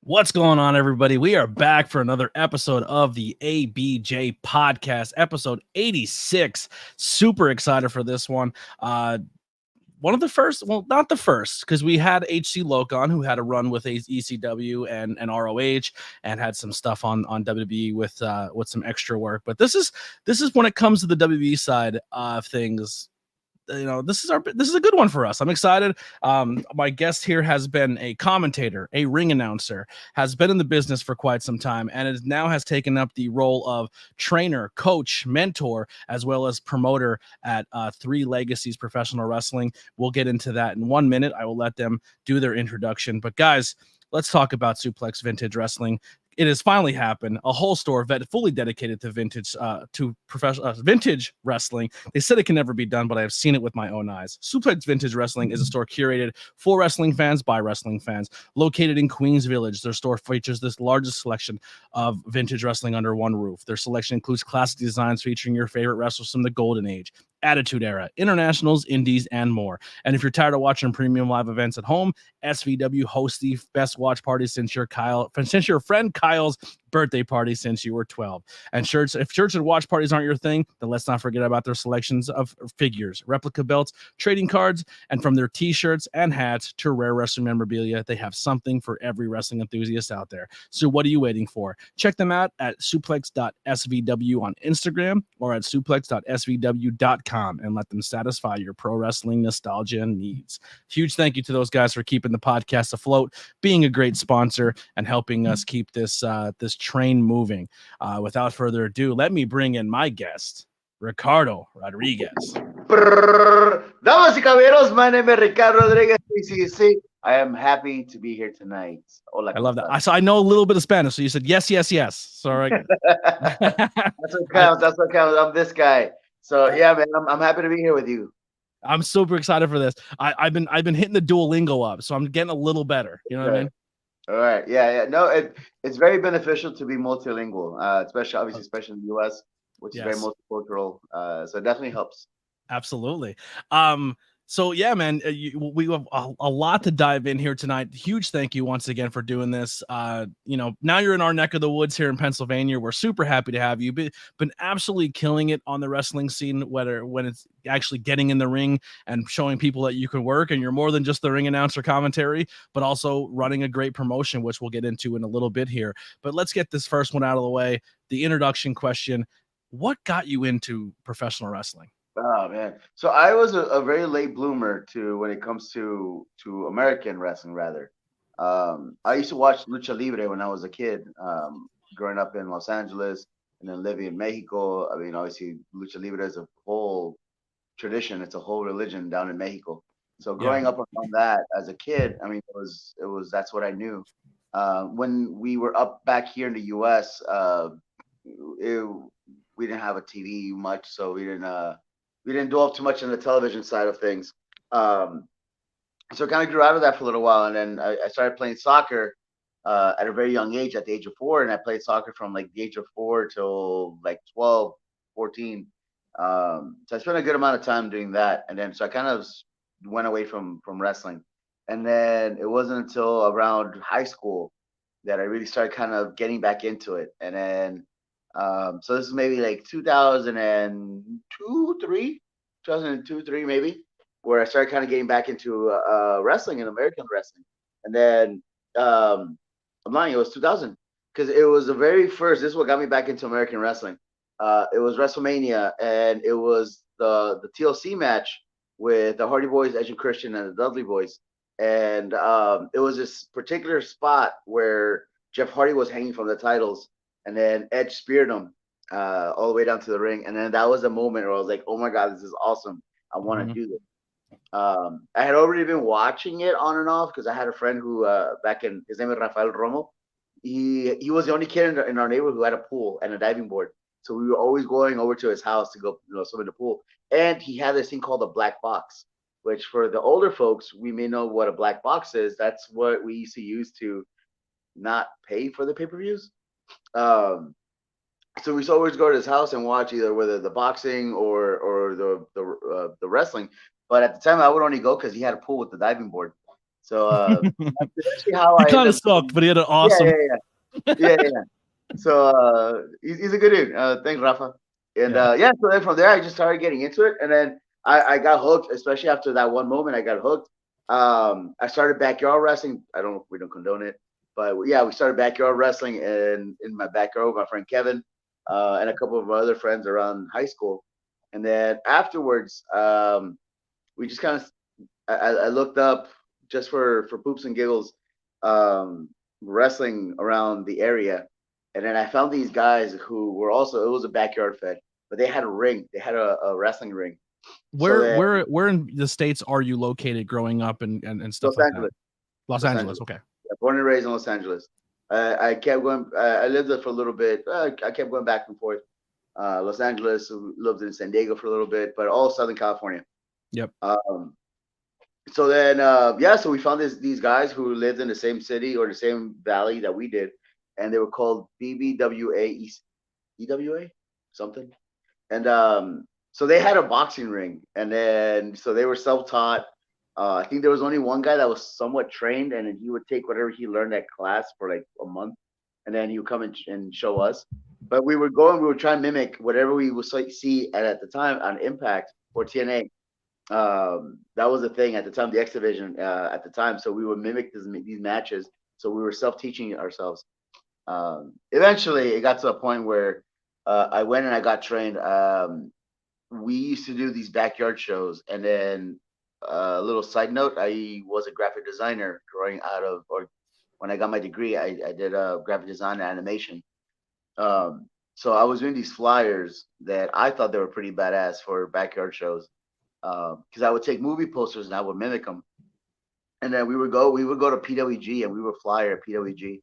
What's going on, everybody? We are back for another episode of the ABJ Podcast, episode 86. Super excited for this one. One of the first, well, not the first, because we had HC Loke on, who had a run with ECW and ROH and had some stuff on WWE with some extra work. But this is when it comes to the WWE side of things. This is a good one for us. I'm excited. My guest here has been a commentator, a ring announcer, has been in the business for quite some time, and has taken up the role of trainer, coach, mentor, as well as promoter at Three Legacies Professional Wrestling. We'll get into that in 1 minute. I will let them do their introduction. But guys, let's talk about Suplex Vintage Wrestling. It has finally happened. A whole store fully dedicated to vintage, professional vintage wrestling. They said it can never be done, but I have seen it with my own eyes. Suplex Vintage Wrestling is a store curated for wrestling fans by wrestling fans. Located in Queens Village, their store features this largest selection of vintage wrestling under one roof. Their selection includes classic designs featuring your favorite wrestlers from the Golden Age, Attitude Era, internationals, indies, and more. And if you're tired of watching premium live events at home, SVW hosts the best watch party since your friend Kyle's birthday party since you were 12. And if church and watch parties aren't your thing, then let's not forget about their selections of figures, replica belts, trading cards, and from their t-shirts and hats to rare wrestling memorabilia, they have something for every wrestling enthusiast out there. So what are you waiting for? Check them out at suplex.svw on Instagram or at suplex.svw.com and let them satisfy your pro wrestling nostalgia needs. Huge thank you to those guys for keeping the podcast afloat, being a great sponsor, and helping us keep this train moving. Without further ado, let me bring in my guest, Ricardo Rodriguez. Damas y caballeros, my name is Ricardo Rodriguez. I am happy to be here tonight. Hola, I love that. I know a little bit of Spanish, so you said yes, yes, yes. Sorry. That's what counts. That's what counts. I'm this guy. So yeah, man, I'm happy to be here with you. I'm super excited for this. I've been hitting the Duolingo up, so I'm getting a little better. You know what I mean? All right. Yeah. No, it's very beneficial to be multilingual, especially in the US, which is very multicultural. So it definitely helps. Absolutely. So yeah, man, we have a lot to dive in here tonight. Huge thank you once again for doing this. Now you're in our neck of the woods here in Pennsylvania. We're super happy to have you. Been absolutely killing it on the wrestling scene, when it's actually getting in the ring and showing people that you can work, and you're more than just the ring announcer commentary, but also running a great promotion, which we'll get into in a little bit here. But let's get this first one out of the way. The introduction question: what got you into professional wrestling? Oh man, so I was a very late bloomer to when it comes to American wrestling. Rather, I used to watch lucha libre when I was a kid, growing up in Los Angeles and then living in Mexico. I mean, obviously, lucha libre is a whole tradition; it's a whole religion down in Mexico. So growing up on that as a kid, I mean, it was that's what I knew. When we were up back here in the U.S., we didn't have a TV much, so we didn't dwell too much on the television side of things. So I kind of grew out of that for a little while, and then I started playing soccer at a very young age, at the age of 4, and I played soccer from like the age of 4 till like 12, 14. So I spent a good amount of time doing that, and then so I kind of went away from wrestling, and then it wasn't until around high school that I really started kind of getting back into it, and then so this is maybe like 2002, 3, 2002, 3 maybe, where I started kind of getting back into wrestling and American wrestling. And then I'm lying, it was 2000 because it was the very first. This is what got me back into American wrestling. It was WrestleMania, and it was the TLC match with the Hardy Boys, Edge and Christian, and the Dudley Boys. And it was this particular spot where Jeff Hardy was hanging from the titles, and then Edge speared him all the way down to the ring. And then that was a moment where I was like, oh my God, this is awesome. I want to do this. I had already been watching it on and off because I had a friend who his name is Rafael Romo. He was the only kid in our neighborhood who had a pool and a diving board. So we were always going over to his house to go swim in the pool. And he had this thing called a black box, which for the older folks, we may know what a black box is. That's what we used to use to not pay for the pay-per-views. So we used to always go to his house and watch either whether the boxing or the wrestling. But at the time, I would only go because he had a pool with the diving board. So that's actually how He I kind ended of up sucked, getting. but he had an Yeah, awesome. yeah, yeah, yeah, yeah. So he's a good dude. Thanks, Rafa. And Yeah. yeah, so then from there I just started getting into it, and then I got hooked, especially after that one moment. I got hooked. I started backyard wrestling. I don't We don't condone it, but yeah, we started backyard wrestling in my backyard with my friend Kevin, and a couple of other friends around high school. And then afterwards, we just kind of I looked up just for poops and giggles, um, wrestling around the area, and then I found these guys who were also, it was a backyard fed, but they had a ring. They had a wrestling ring. So Where that where where in the states are you located growing up and stuff Los like that? Angeles, Los Los Angeles. Angeles, Okay. yeah, born and raised in Los Angeles. I kept going. I lived there for a little bit. I kept going back and forth. Los Angeles, lived in San Diego for a little bit, but all Southern California. Yep. Um, so then yeah, so we found these guys who lived in the same city or the same valley that we did, and they were called BBWA EWA something. And so they had a boxing ring, and then so they were self-taught. I think there was only one guy that was somewhat trained, and then he would take whatever he learned at class for like a month, and then he would come and show us. But we would go and we would try and mimic whatever we would see at the time on Impact or TNA. That was the thing at the time, the X Division at the time. So we would mimic these matches. So we were self-teaching ourselves. Eventually, it got to a point where I went and I got trained. We used to do these backyard shows, and then a little side note: I was a graphic designer growing out of, or when I got my degree, I did graphic design and animation. So I was doing these flyers that I thought they were pretty badass for backyard shows because I would take movie posters and I would mimic them. And then we would go to PWG and we would fly at PWG.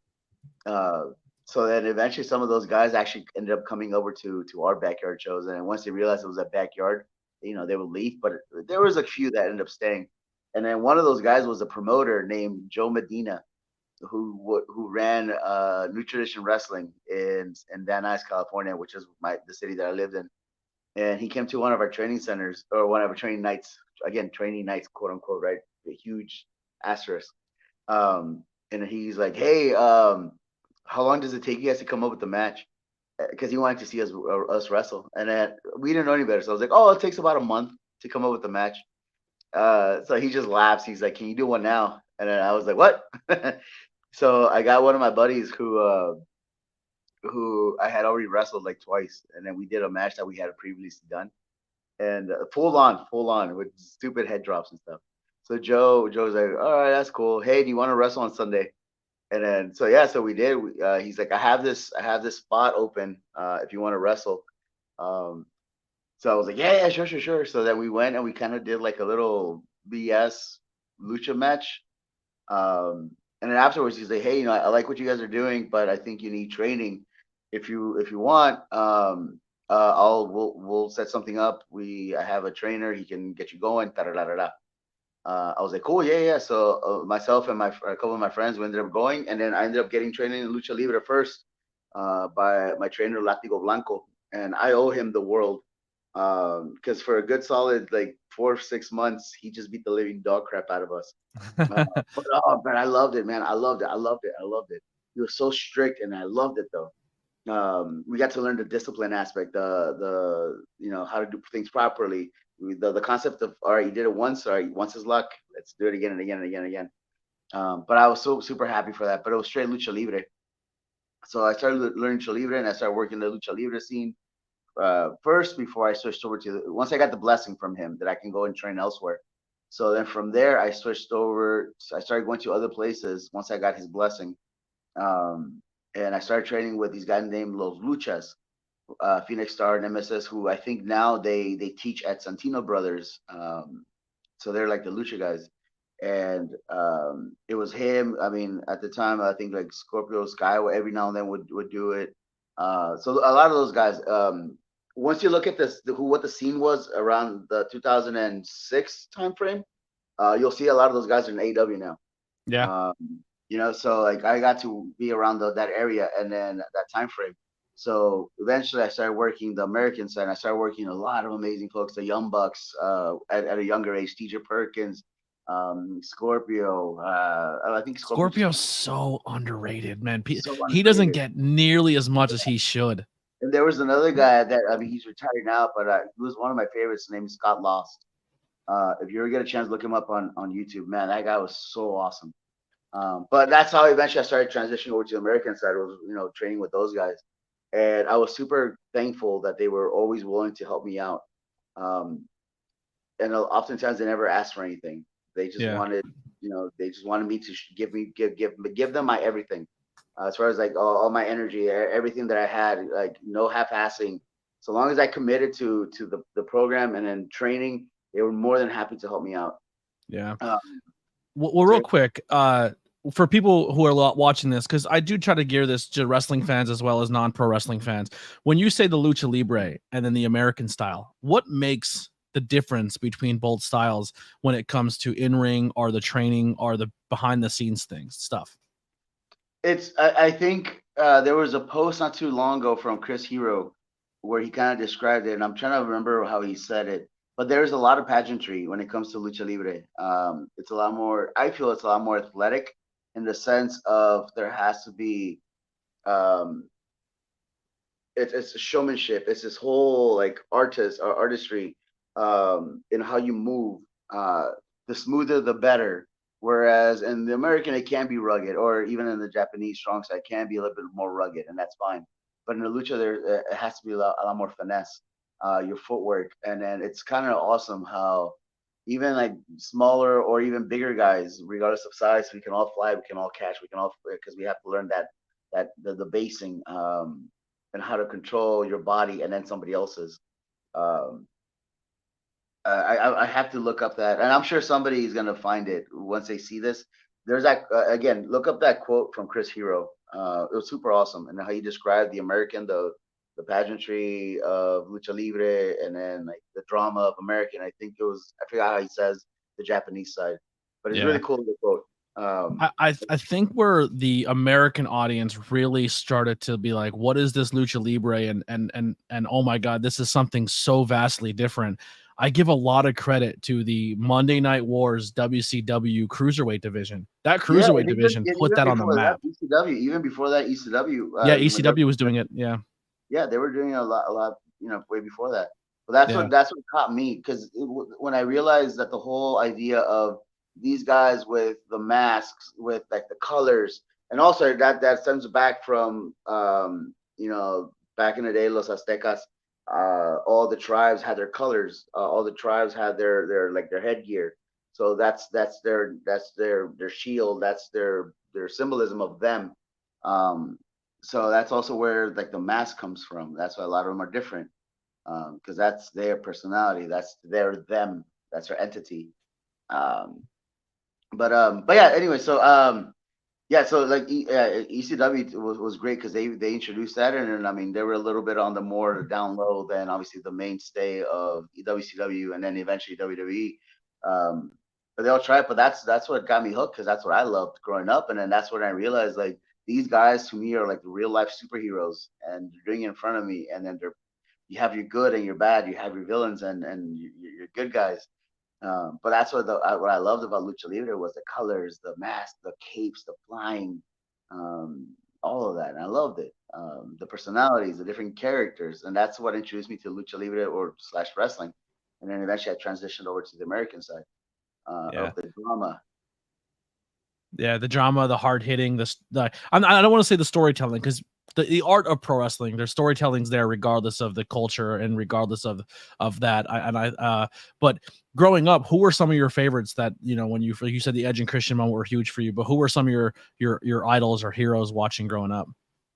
Uh, so then eventually some of those guys actually ended up coming over to our backyard shows. And once they realized it was a backyard, they would leave. But there was a few that ended up staying. And then one of those guys was a promoter named Joe Medina, who ran New Tradition Wrestling in Van Nuys, California, which is the city that I lived in. And he came to one of our training centers or one of our training nights. Again, training nights, quote unquote, right? A huge asterisk. And he's like, "Hey, how long does it take you guys to come up with the match?" Because he wanted to see us wrestle, and then we didn't know any better. So I was like, "Oh, it takes about a month to come up with the match." So he just laughs. He's like, "Can you do one now?" And then I was like, "What?" So I got one of my buddies who I had already wrestled like twice, and then we did a match that we had previously done, and full on with stupid head drops and stuff. So Joe's like, "All right, that's cool. Hey, do you want to wrestle on Sunday?" And then so yeah, so we did. He's like, I have this spot open if you want to wrestle. Um, so I was like, yeah, yeah, sure, sure, sure. So then we went and we kind of did like a little BS lucha match. Um, and then afterwards, he's like, hey, I like what you guys are doing, but I think you need training. If you want, we'll set something up. I have a trainer. He can get you going. Da da da da da. I was like, cool, yeah, yeah. So myself and a couple of my friends, we ended up going, and then I ended up getting training in lucha libre first by my trainer Latigo Blanco, and I owe him the world because for a good solid like 4 or 6 months, he just beat the living dog crap out of us. But oh man, I loved it, man. I loved it. I loved it. I loved it. He was so strict, and I loved it though. We got to learn the discipline aspect, the how to do things properly. The concept of all right, you did it once, all right, once is luck. Let's do it again and again and again and again. But I was so super happy for that. But it was straight lucha libre. So I started learning lucha libre, and I started working the lucha libre scene first before I switched over to once I got the blessing from him that I can go and train elsewhere. So then from there, I switched over. I started going to other places once I got his blessing. Um, and I started training with these guys named Los Luchas, Phoenix Star and MSS, who I think now they teach at Santino Brothers. So they're like the Lucha guys. And it was him. I mean, at the time, I think like Scorpio Sky every now and then would do it. So a lot of those guys. Once you look at what the scene was around the 2006 time frame, you'll see a lot of those guys are in AEW now. Yeah. Um, so like I got to be around that area and then that time frame. So eventually I started working the American side. I started working a lot of amazing folks, the Young Bucks, at a younger age, TJ Perkins, Scorpio. I think Scorpio just Scorpio's so underrated, man. so He doesn't underrated. get nearly as much as he should. And there was another guy that I mean he's retired now, but he was one of my favorites. His name is Scott Lost. If you ever get a chance, look him up on YouTube. Man, that guy was so awesome. But that's how eventually I started transitioning over to the American side. Was training with those guys, and I was super thankful that they were always willing to help me out. Um, and oftentimes they never asked for anything. They just Yeah. wanted, they just wanted me to give them my everything, as far as like all my energy, everything that I had, like no half-assing. So long as I committed to the program and then training, they were more than happy to help me out. Yeah. Um, Well, real so quick, for people who are watching this, because I do try to gear this to wrestling fans as well as non-pro wrestling fans. When you say the lucha libre and then the American style, what makes the difference between both styles when it comes to in-ring or the training or the behind-the-scenes things stuff? I think there was a post not too long ago from Chris Hero where he kind of described it, and I'm trying to remember how he said it. But there's a lot of pageantry when it comes to lucha libre. It's a lot more. I feel it's a lot more athletic in the sense of there has to be. Um, it's a showmanship. It's this whole like artistry in how you move. Uh, the smoother, the better. Whereas in the American, it can be rugged, or even in the Japanese strong side, it can be a little bit more rugged, and that's fine. But in the lucha, there it has to be a lot more finesse, your footwork, and then it's kind of awesome how even like smaller or even bigger guys, regardless of size, we can all fly, we can all catch, we can all because we have to learn that the basing and how to control your body and then somebody else's. Um, I have to look up that, and I'm sure somebody is gonna find it once they see this. There's that again. Look up that quote from Chris Hero. It was super awesome, and how he described the American, the pageantry of lucha libre, and then like the drama of American. I think it was I forgot how he says the Japanese side, but it's Yeah. really cool to quote. Um, I think where the American audience really started to be like, what is this lucha libre and oh my god, this is something so vastly different. I give a lot of credit to the Monday Night Wars WCW cruiserweight division. That yeah, cruiserweight division and put even that on the before that, map. ECW. Even before that, ECW. Yeah, When they were ECW was doing it. Yeah, yeah, they were doing a lot, way before that. But that's yeah, what caught me because when I realized that the whole idea of these guys with the masks, with like the colors, and also that stems back from back in the day, Los Aztecas. All the tribes had their colors. All the tribes had their headgear. So that's their shield. That's their symbolism of them. Um, so that's also where like the mask comes from. That's why a lot of them are different because that's their personality. That's their them. That's their entity. Um, but yeah. Anyway, yeah. So like ECW was great because they introduced that, and then I mean they were a little bit on the more down low than obviously the mainstay of WCW, and then eventually WWE. Um, but they all tried. But that's what got me hooked because that's what I loved growing up, and then that's when I realized like these guys to me are like the real life superheroes, and you're doing it in front of me, and then you have your good and your bad, you have your villains and your good guys. But that's what I loved about Lucha Libre was the colors, the mask, the capes, the flying, um, all of that. And I loved it. The personalities, the different characters, and that's what introduced me to Lucha Libre or slash wrestling. And then eventually I transitioned over to the American side yeah. of the drama. Yeah, the drama, the hard hitting, I don't want to say the storytelling because the art of pro wrestling, their storytelling's there regardless of the culture and regardless of that. But growing up, who were some of your favorites that when you said the Edge and Christian moment were huge for you, but who were some of your idols or heroes watching growing up?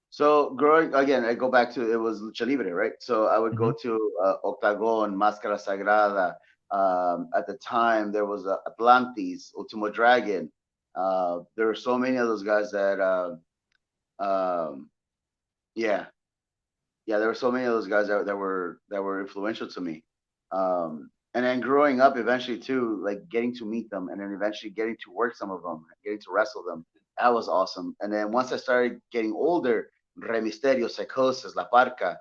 So growing again, I go back to it was lucha libre, right? So I would go Hmm. to Octagon, Máscara Sagrada. At the time, there was Atlantis, Ultimo Dragon. There were so many of those guys that, um, yeah, yeah, there were so many of those guys that were influential to me. And then growing up, eventually too, like getting to meet them, and then eventually getting to work some of them, getting to wrestle them, that was awesome. And then once I started getting older, Rey Mysterio, Psychosis, La Parca,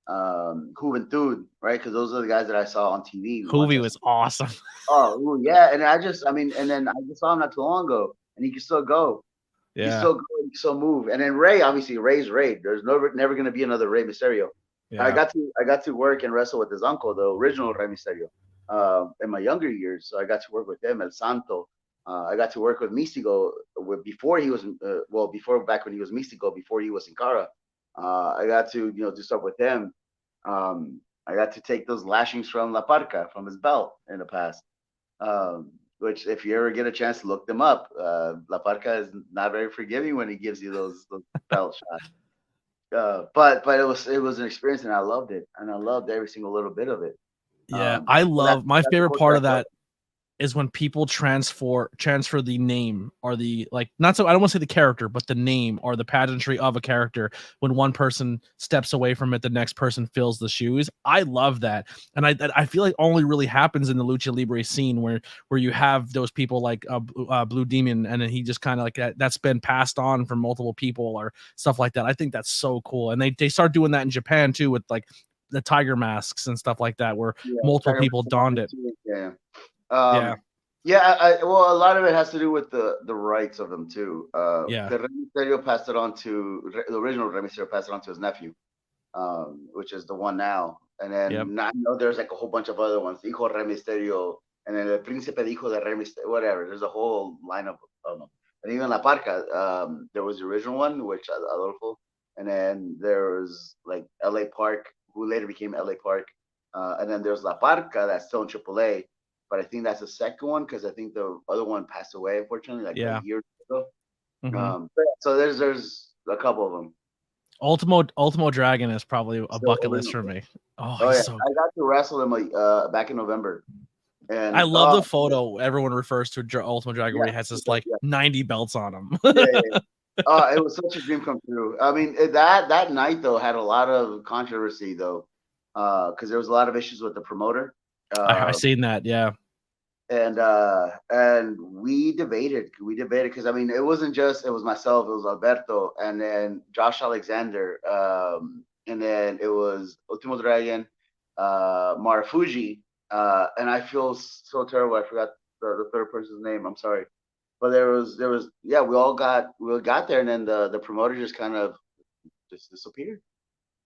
Juventud, right? Because those are the guys that I saw on TV. Once Hoovy was awesome. ooh, yeah, and and then I just saw him not too long ago, and he can still go. He can Yeah, still go, he can still move. And then Ray, obviously, Ray's Ray. There's never going to be another Rey Mysterio. yeah, I got to work and wrestle with his uncle, the original Rey Mysterio, in my younger years. So I got to work with him, El Santo. I got to work with Mystico before he was before back when he was Mystico, before he was Sin Cara. I got to do stuff with him. I got to take those lashings from La Parca from his belt in the past. Which if you ever get a chance to look them up, La Parca is not very forgiving when he gives you those belt shots. But it was an experience and I loved it and I loved every single little bit of it. yeah. I So love my that's the favorite closer part I of felt. that is when people transfer the name or the like, not so I don't want to say the character, but the name or the pageantry of a character. When one person steps away from it, the next person fills the shoes. I love that, and I feel like only really happens in the lucha libre scene where you have those people like Blue Demon, and then he just kind of like that's been passed on from multiple people or stuff like that. I think that's so cool, and they start doing that in Japan too with like the tiger masks and stuff like that, where Yeah, multiple Tiger people Mask 1 donned and it. 2, yeah. Yeah, Yeah, well, a lot of it has to do with the rights of them too. yeah, The Rey Mysterio passed it on to the original Rey Mysterio passed it on to his nephew, which is the one now. And yep. then I know there's like a whole bunch of other ones, Hijo Rey Mysterio, and then El Príncipe de Hijo de Rey Mysterio, whatever. There's a whole lineup of them. And even La Parca, there was the original one, which Adolfo, and then there was like L.A. Park, who later became L.A. Park, and then there's La Parca that's still in AAA, but I think that's the second one because I think the other one passed away unfortunately like a Yeah. year ago. Mm-hmm. So there's a couple of them. Ultimo Dragon is probably a So bucket list for me. Oh, oh he's yeah, so I good. got to wrestle him back in November, I and love the photo everyone refers to Ultimo Dragon yeah, where he has this like yeah, 90 belts on him. yeah, yeah. It was such a dream come true. I mean, that night though had a lot of controversy though, because there was a lot of issues with the promoter. I Uh, seen that. Yeah. and we debated because I mean it was myself, it was Alberto, and then Josh Alexander, and then it was Ultimo Dragon, Marufuji, and I feel so terrible I forgot the third person's name, I'm sorry, but there was yeah, we got there, and then the promoter just kind of just disappeared.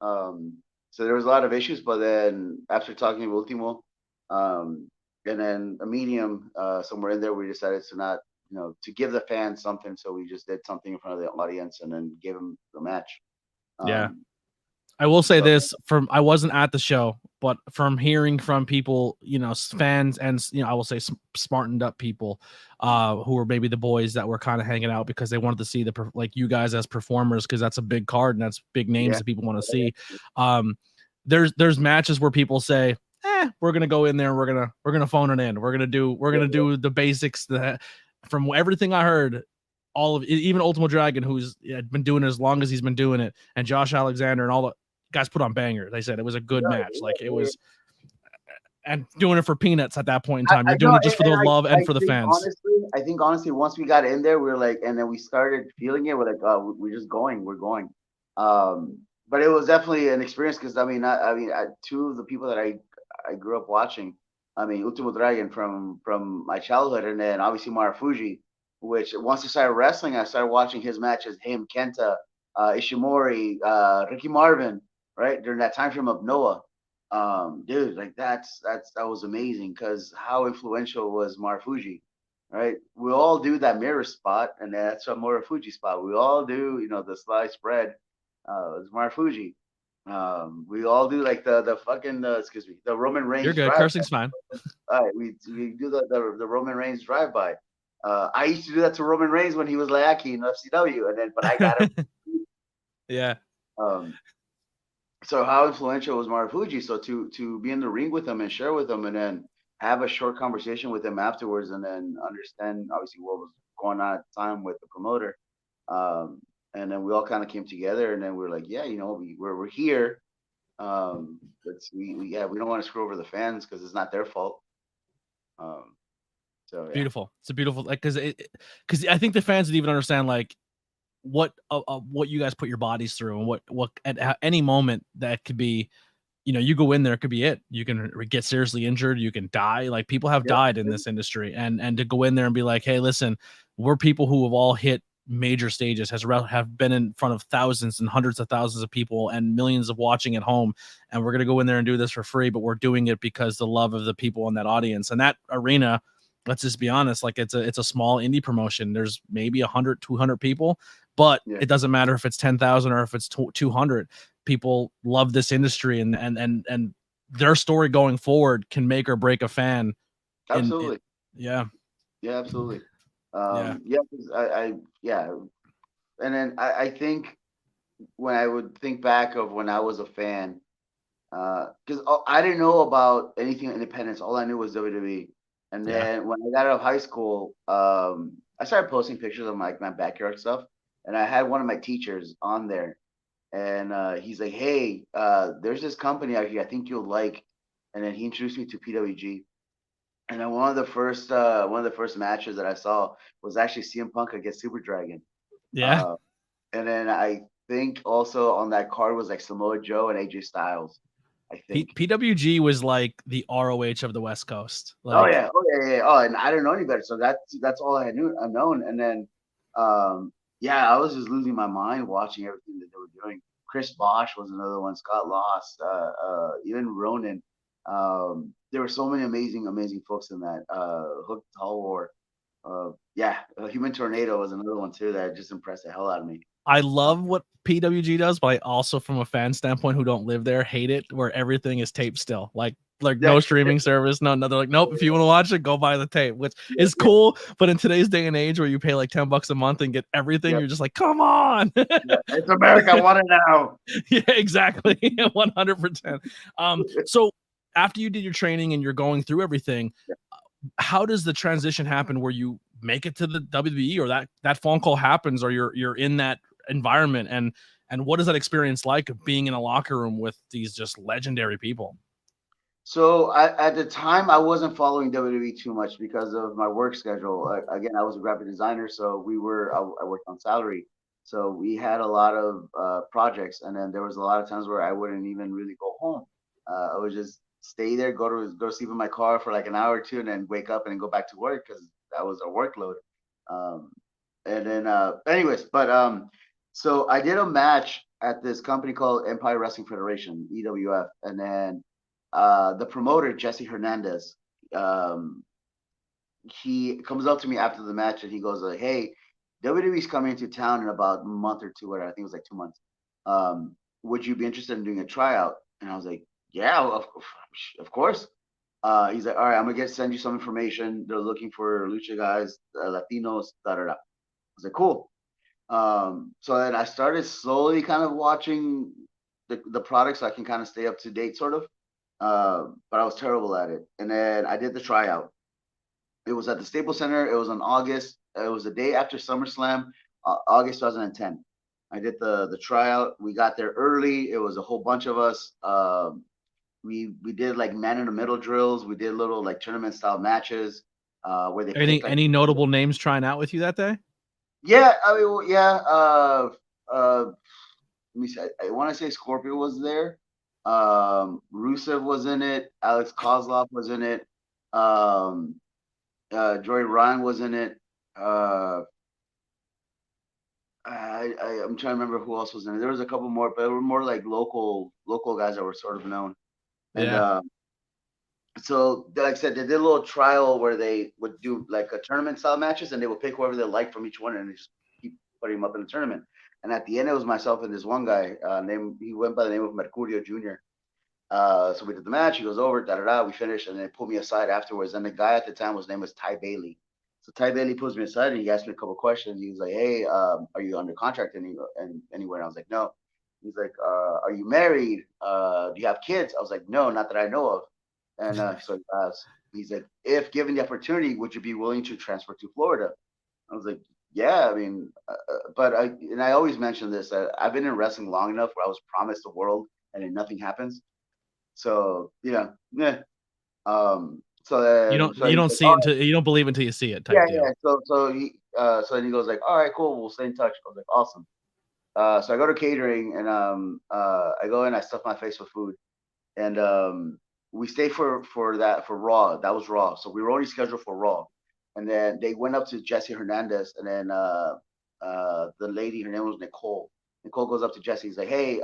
um, so there was a lot of issues, but then after talking to Ultimo, um, and then a medium somewhere in there, we decided to not, to give the fans something. So we just did something in front of the audience and then gave them the match. Yeah. Um, I will say so this from I wasn't at the show, but from hearing from people, fans and I will say smartened up people, who were maybe the boys that were kind of hanging out because they wanted to see like you guys as performers because that's a big card and that's big names yeah, that people want to see. There's matches where people say, we're gonna go in there, and we're gonna phone it in, we're gonna do the basics. From everything I heard, all of even Ultimo Dragon, who's been doing it as long as he's been doing it, and Josh Alexander and all the guys put on banger. They said it was a good match. Like it was, and doing it for peanuts at that point in time. I You're know, doing it just for the love I and for the fans. I think honestly, once we got in there, we were like, and then we started feeling it. We're like, oh, we're just going, we're going. But it was definitely an experience because two of the people that I grew up watching. I mean, Ultimo Dragon from my childhood, and then obviously Marufuji, which once I started wrestling, I started watching his matches. Him, Kenta, Ishimori, Ricky Marvin, right during that time frame of Noah. Dude, like that was amazing because how influential was Marufuji, right? We all do that mirror spot, and that's a Marufuji spot. We all do, the sliced bread. It's Marufuji. We all do like the fucking excuse me, the Roman You're Reigns good. drive. Cursing's fine. All right, we do the Roman Reigns drive by. I used to do that to Roman Reigns when he was Leaki in FCW, and then but I got him. Yeah. Um, so how influential was Marufuji? So to be in the ring with him and share with him, and then have a short conversation with him afterwards, and then understand obviously what was going on at the time with the promoter, um, and then we all kind of came together, and then we are like, yeah, we're here. We don't want to screw over the fans because it's not their fault. Um, so yeah, Beautiful. It's a beautiful, like, because I think the fans would even understand like what you guys put your bodies through and what at any moment that could be you go in there, it could be it. You can get seriously injured. You can die. Like people have Yep. died in this industry, and to go in there and be like, hey, listen, we're people who have all hit major stages, have been in front of thousands and hundreds of thousands of people and millions of watching at home, and we're gonna go in there and do this for free, but we're doing it because the love of the people in that audience and that arena. Let's just be honest, like it's a small indie promotion. There's maybe 100, 200 people, but Yeah. it doesn't matter if it's 10,000 or if it's 200. People love this industry, and their story going forward can make or break a fan. In Absolutely. yeah, Yeah, absolutely. yeah, Yeah, 'cause yeah, and then I think when I would think back of when I was a fan, because I didn't know about anything independence. All I knew was WWE. And yeah. then when I got out of high school, I started posting pictures of my backyard stuff, and I had one of my teachers on there, and he's like, "Hey, there's this company out here. I think you'll like." And then he introduced me to PWG. And then one of the first matches that I saw was actually CM Punk against Super Dragon. Yeah. Uh, and then I think also on that card was like Samoa Joe and AJ Styles. I think. PWG was like the ROH of the West Coast. Oh Like, yeah, oh yeah, yeah. Oh, and I didn't know any better, so that's all I known. And then, yeah, I was just losing my mind watching everything that they were doing. Chris Bosch was another one. Scott Lost, even Ronan. There were so many amazing folks in that. Hook Tall War. Yeah, Human Tornado was another one too that just impressed the hell out of me. I love what PWG does, but I also, from a fan standpoint who don't live there, hate it where everything is taped still. Like Yeah, no streaming service, no, they're like, nope. If you want to watch it, go buy the tape, which yeah, is cool. But in today's day and age, where you pay like $10 a month and get everything, yeah, you're just like, come on. yeah. It's America. I want it now. Yeah, exactly. 100%. So after you did your training and you're going through everything, how does the transition happen where you make it to the WWE, or that phone call happens, or you're in that environment, and what is that experience like of being in a locker room with these just legendary people? So at the time, I wasn't following WWE too much because of my work schedule. Again, I was a graphic designer, so I worked on salary, so we had a lot of projects, and then there was a lot of times where I wouldn't even really go home. I would just stay there, go to sleep in my car for like an hour or two, and then wake up and then go back to work because that was our workload. Um, and then, anyways, but so I did a match at this company called Empire Wrestling Federation, EWF, and then the promoter Jesse Hernandez, um, he comes up to me after the match and he goes like, "Hey, WWE's coming into town in about a month or two, whatever. I think it was like 2 months. Would you be interested in doing a tryout?" And I was like, "Yeah, of course." He's like, "All right, I'm gonna send you some information. They're looking for lucha guys, Latinos, da da da." I was like, "Cool." So then I started slowly kind of watching the product so I can kind of stay up to date, sort of. But I was terrible at it. And then I did the tryout. It was at the Staples Center. It was on August. It was the day after SummerSlam, August 2010. I did the tryout. We got there early. It was a whole bunch of us. We did like man in the middle drills. We did little like tournament style matches where they picked like Any notable names trying out with you that day? yeah. I mean well, yeah. Uh, Let me see. I want to say Scorpio was there. Rusev was in it. Alex Kozlov was in it. Um, Joey Ryan was in it. Uh, I'm trying to remember who else was in it. There was a couple more, but they were more like local guys that were sort of known. And Yeah. so, like I said, they did a little trial where they would do like a tournament style matches, and they would pick whoever they like from each one, and they just keep putting them up in the tournament. And at the end, it was myself and this one guy. He went by the name of Mercurio Jr. So we did the match. He goes over, da da da. We finished, and they pulled me aside afterwards. And the guy at the time, his name was Ty Bailey. So Ty Bailey pulls me aside and he asked me a couple questions. He was like, "Hey, are you under contract anywhere?" And I was like, "No." He's like, "Are you married? Do you have kids?" I was like, "No, not that I know of." And so he's like, "If given the opportunity, would you be willing to transfer to Florida?" I was like, "Yeah, I mean, but I always mention this. I've been in wrestling long enough where I was promised the world and then nothing happens. So yeah. So then so You he's don't like, see "All it right, until you don't believe until you see it yeah, type yeah." deal. So then he goes like, "All right, cool, we'll stay in touch." I was like, "Awesome." So I go to catering and I go in, I stuff my face with food. and we stayed for that for Raw. That was Raw, so we were only scheduled for Raw, and then they went up to Jesse Hernandez, and then the lady, her name was Nicole. Nicole goes up to Jesse. He's like, "Hey,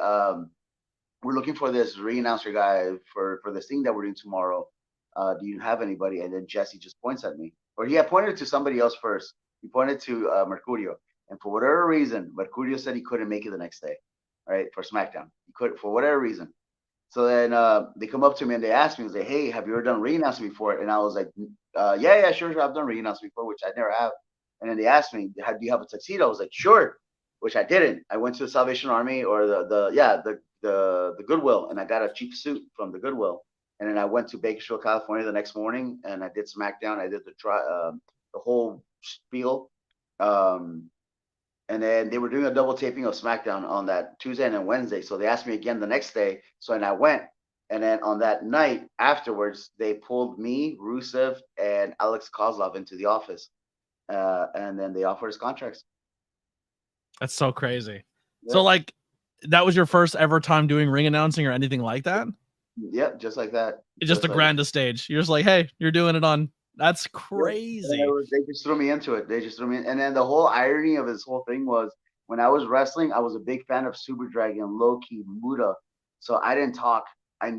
we're looking for this ring announcer guy for this thing that we're doing tomorrow. Do you have anybody?" And then Jesse just points at me, or he had pointed to somebody else first. He pointed to Mercurio, and for whatever reason, Mercurio said he couldn't make it the next day, right, for SmackDown. He could for whatever reason. So then they come up to me and they ask me, they say, "Hey, have you ever done ring announcing before?" And I was like, yeah, sure, I've done ring announcing before, which I never have. And then they asked me, "Do you have a tuxedo?" I was like, "Sure," which I didn't. I went to the Salvation Army or the Goodwill, and I got a cheap suit from the Goodwill. And then I went to Bakersfield, California the next morning, and I did SmackDown. I did the whole spiel. Um, and then they were doing a double taping of SmackDown on that Tuesday and then Wednesday. So they asked me again the next day. So and I went. And then on that night afterwards, they pulled me, Rusev, and Alex Kozlov into the office. And then they offered us contracts. That's so crazy. Yeah. So like that was your first ever time doing ring announcing or anything like that? Yep, just like that. Just the grandest stage. You're just like, hey, you're doing it on. That's crazy. They just threw me into it. They just threw me in. And then the whole irony of this whole thing was when I was wrestling, I was a big fan of Super Dragon, Loki, Muda. So I didn't talk. I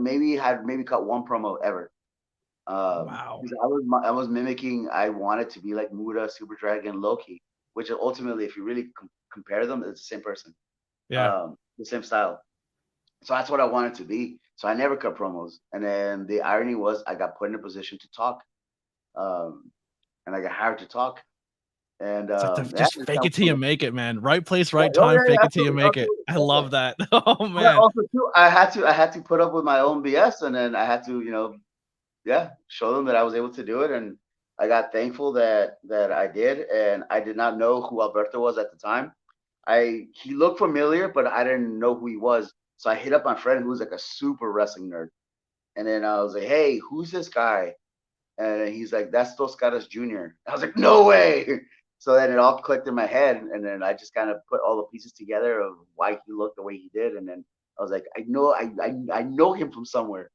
maybe cut one promo ever. Wow. I was mimicking. I wanted to be like Muda, Super Dragon, Loki, which ultimately, if you really compare them, it's the same person. Yeah. The same style. So that's what I wanted to be. So I never cut promos. And then the irony was I got put in a position to talk. And I got hired to talk. And It's like just fake it till you make it, man. Right place, right yeah, time. Fake it till you absolutely, make it. I love that. Oh But man. also too, I had to put up with my own BS, and then I had to, show them that I was able to do it, and I got thankful that I did, and I did not know who Alberto was at the time. He looked familiar, but I didn't know who he was. So I hit up my friend who was like a super wrestling nerd, and then I was like, "Hey, who's this guy?" And he's like, "That's Dos Caras Jr." I was like, "No way!" So then it all clicked in my head, and then I just kind of put all the pieces together of why he looked the way he did, and then I was like, I know him from somewhere.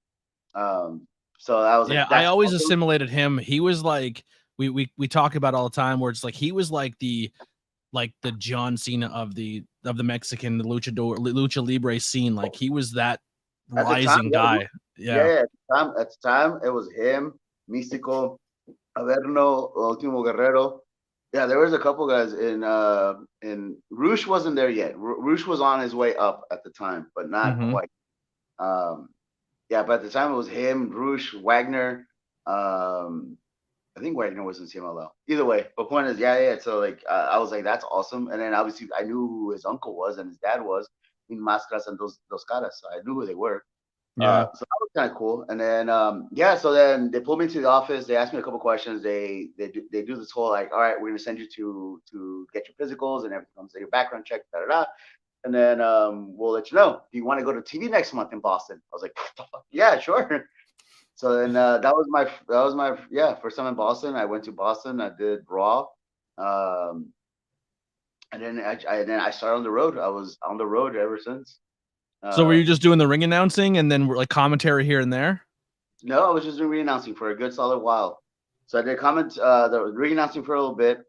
So I was like, I always awesome. assimilated him. He was like we talk about all the time, where it's like he was like the John Cena of the Mexican, the lucha libre scene. Like he was that rising guy. Yeah. At the time, it was him, Místico, Averno, Ultimo Guerrero. Yeah, there was a couple guys in Roosh wasn't there yet. Roosh was on his way up at the time, but not quite. But at the time it was him, Roosh, Wagner. I think Wagner was in CMLL. Either way, but point is, So like, I was like, that's awesome. And then obviously I knew who his uncle was and his dad was in Máscaras and Dos Caras. So I knew who they were. Yeah. So that was kind of cool. And then so then they pulled me to the office. They asked me a couple questions. They do this whole like, all right, we're gonna send you to get your physicals and everything comes to your background check, da da da. And then we'll let you know. Do you want to go to TV next month in Boston? I was like, yeah, sure. So then that was my first time in Boston. I went to Boston. I did Raw. And then I started on the road. I was on the road ever since. So were you just doing the ring announcing and then like commentary here and there? No, I was just doing ring announcing for a good solid while. So I did the ring announcing for a little bit.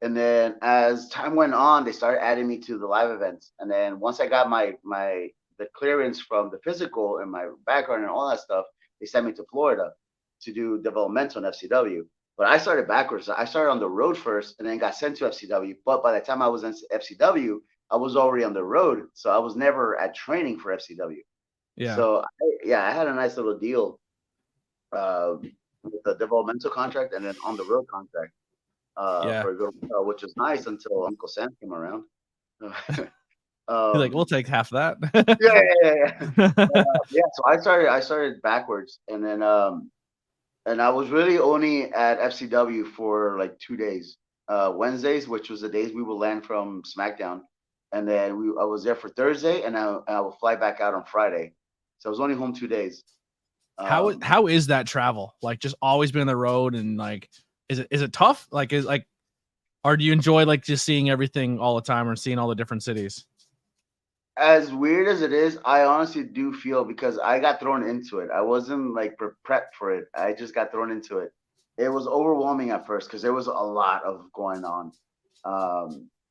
And then as time went on, they started adding me to the live events. And then once I got the clearance from the physical and my background and all that stuff, they sent me to Florida to do developmental in FCW. But I started backwards. I started on the road first and then got sent to FCW. But by the time I was in FCW, I was already on the road. So I was never at training for FCW. Yeah. So I had a nice little deal with the developmental contract and then on the road contract for a good while, which was nice until Uncle Sam came around. He's like, we'll take half of that. So I started backwards, and then and I was really only at FCW for like 2 days. Wednesdays, which was the days we would land from SmackDown, and then I was there for Thursday, and I would fly back out on Friday. So I was only home 2 days. How is that travel? Like, just always been on the road, and like, is it tough? Like, or do you enjoy like just seeing everything all the time or seeing all the different cities? as weird as it is, I honestly do feel because I got thrown into it. I wasn't like prepped for it. I just got thrown into it. It was overwhelming at first because there was a lot of going on.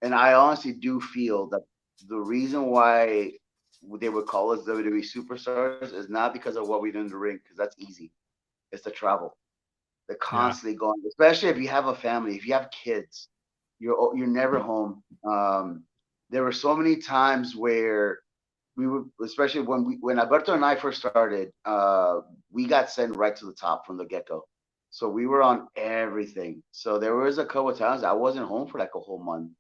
And I honestly do feel that the reason why they would call us WWE superstars is not because of what we do in the ring, because that's easy. It's the travel, the Yeah. constantly going, especially if you have a family, if you have kids, you're never home. There were so many times where we would, especially when Alberto and I first started, we got sent right to the top from the get go. So we were on everything. So there was a couple of times I wasn't home for like a whole month.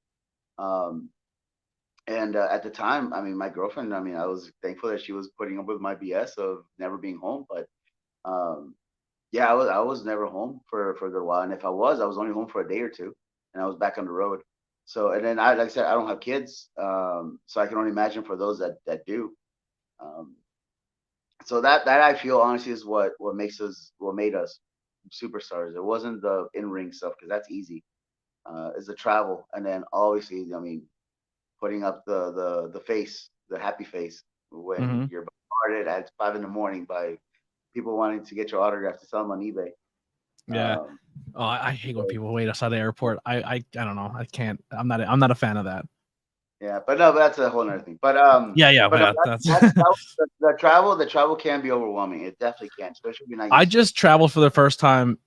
Um, and at the time, I mean, my girlfriend, I mean, I was thankful that she was putting up with my BS of never being home. But um, yeah, I was never home for a good while. And if I was only home for a day or two, and I was back on the road. So and then I like I said, I don't have kids, so I can only imagine for those that do. Um, so that I feel honestly is what made us superstars. It wasn't the in ring stuff because that's easy. It's the travel, and then obviously, I mean, putting up the face, the happy face when Hmm. you're bombarded at 5 in the morning by people wanting to get your autograph to sell them on eBay. Yeah. Um, Oh, I hate when so, people wait outside the airport. I don't know. I can't. I'm not a fan of that. yeah, but no, but that's a whole other thing. Yeah, yeah, But no, yeah. That's. the travel can be overwhelming. It definitely can, especially if you're not I used to it. just traveled for the first time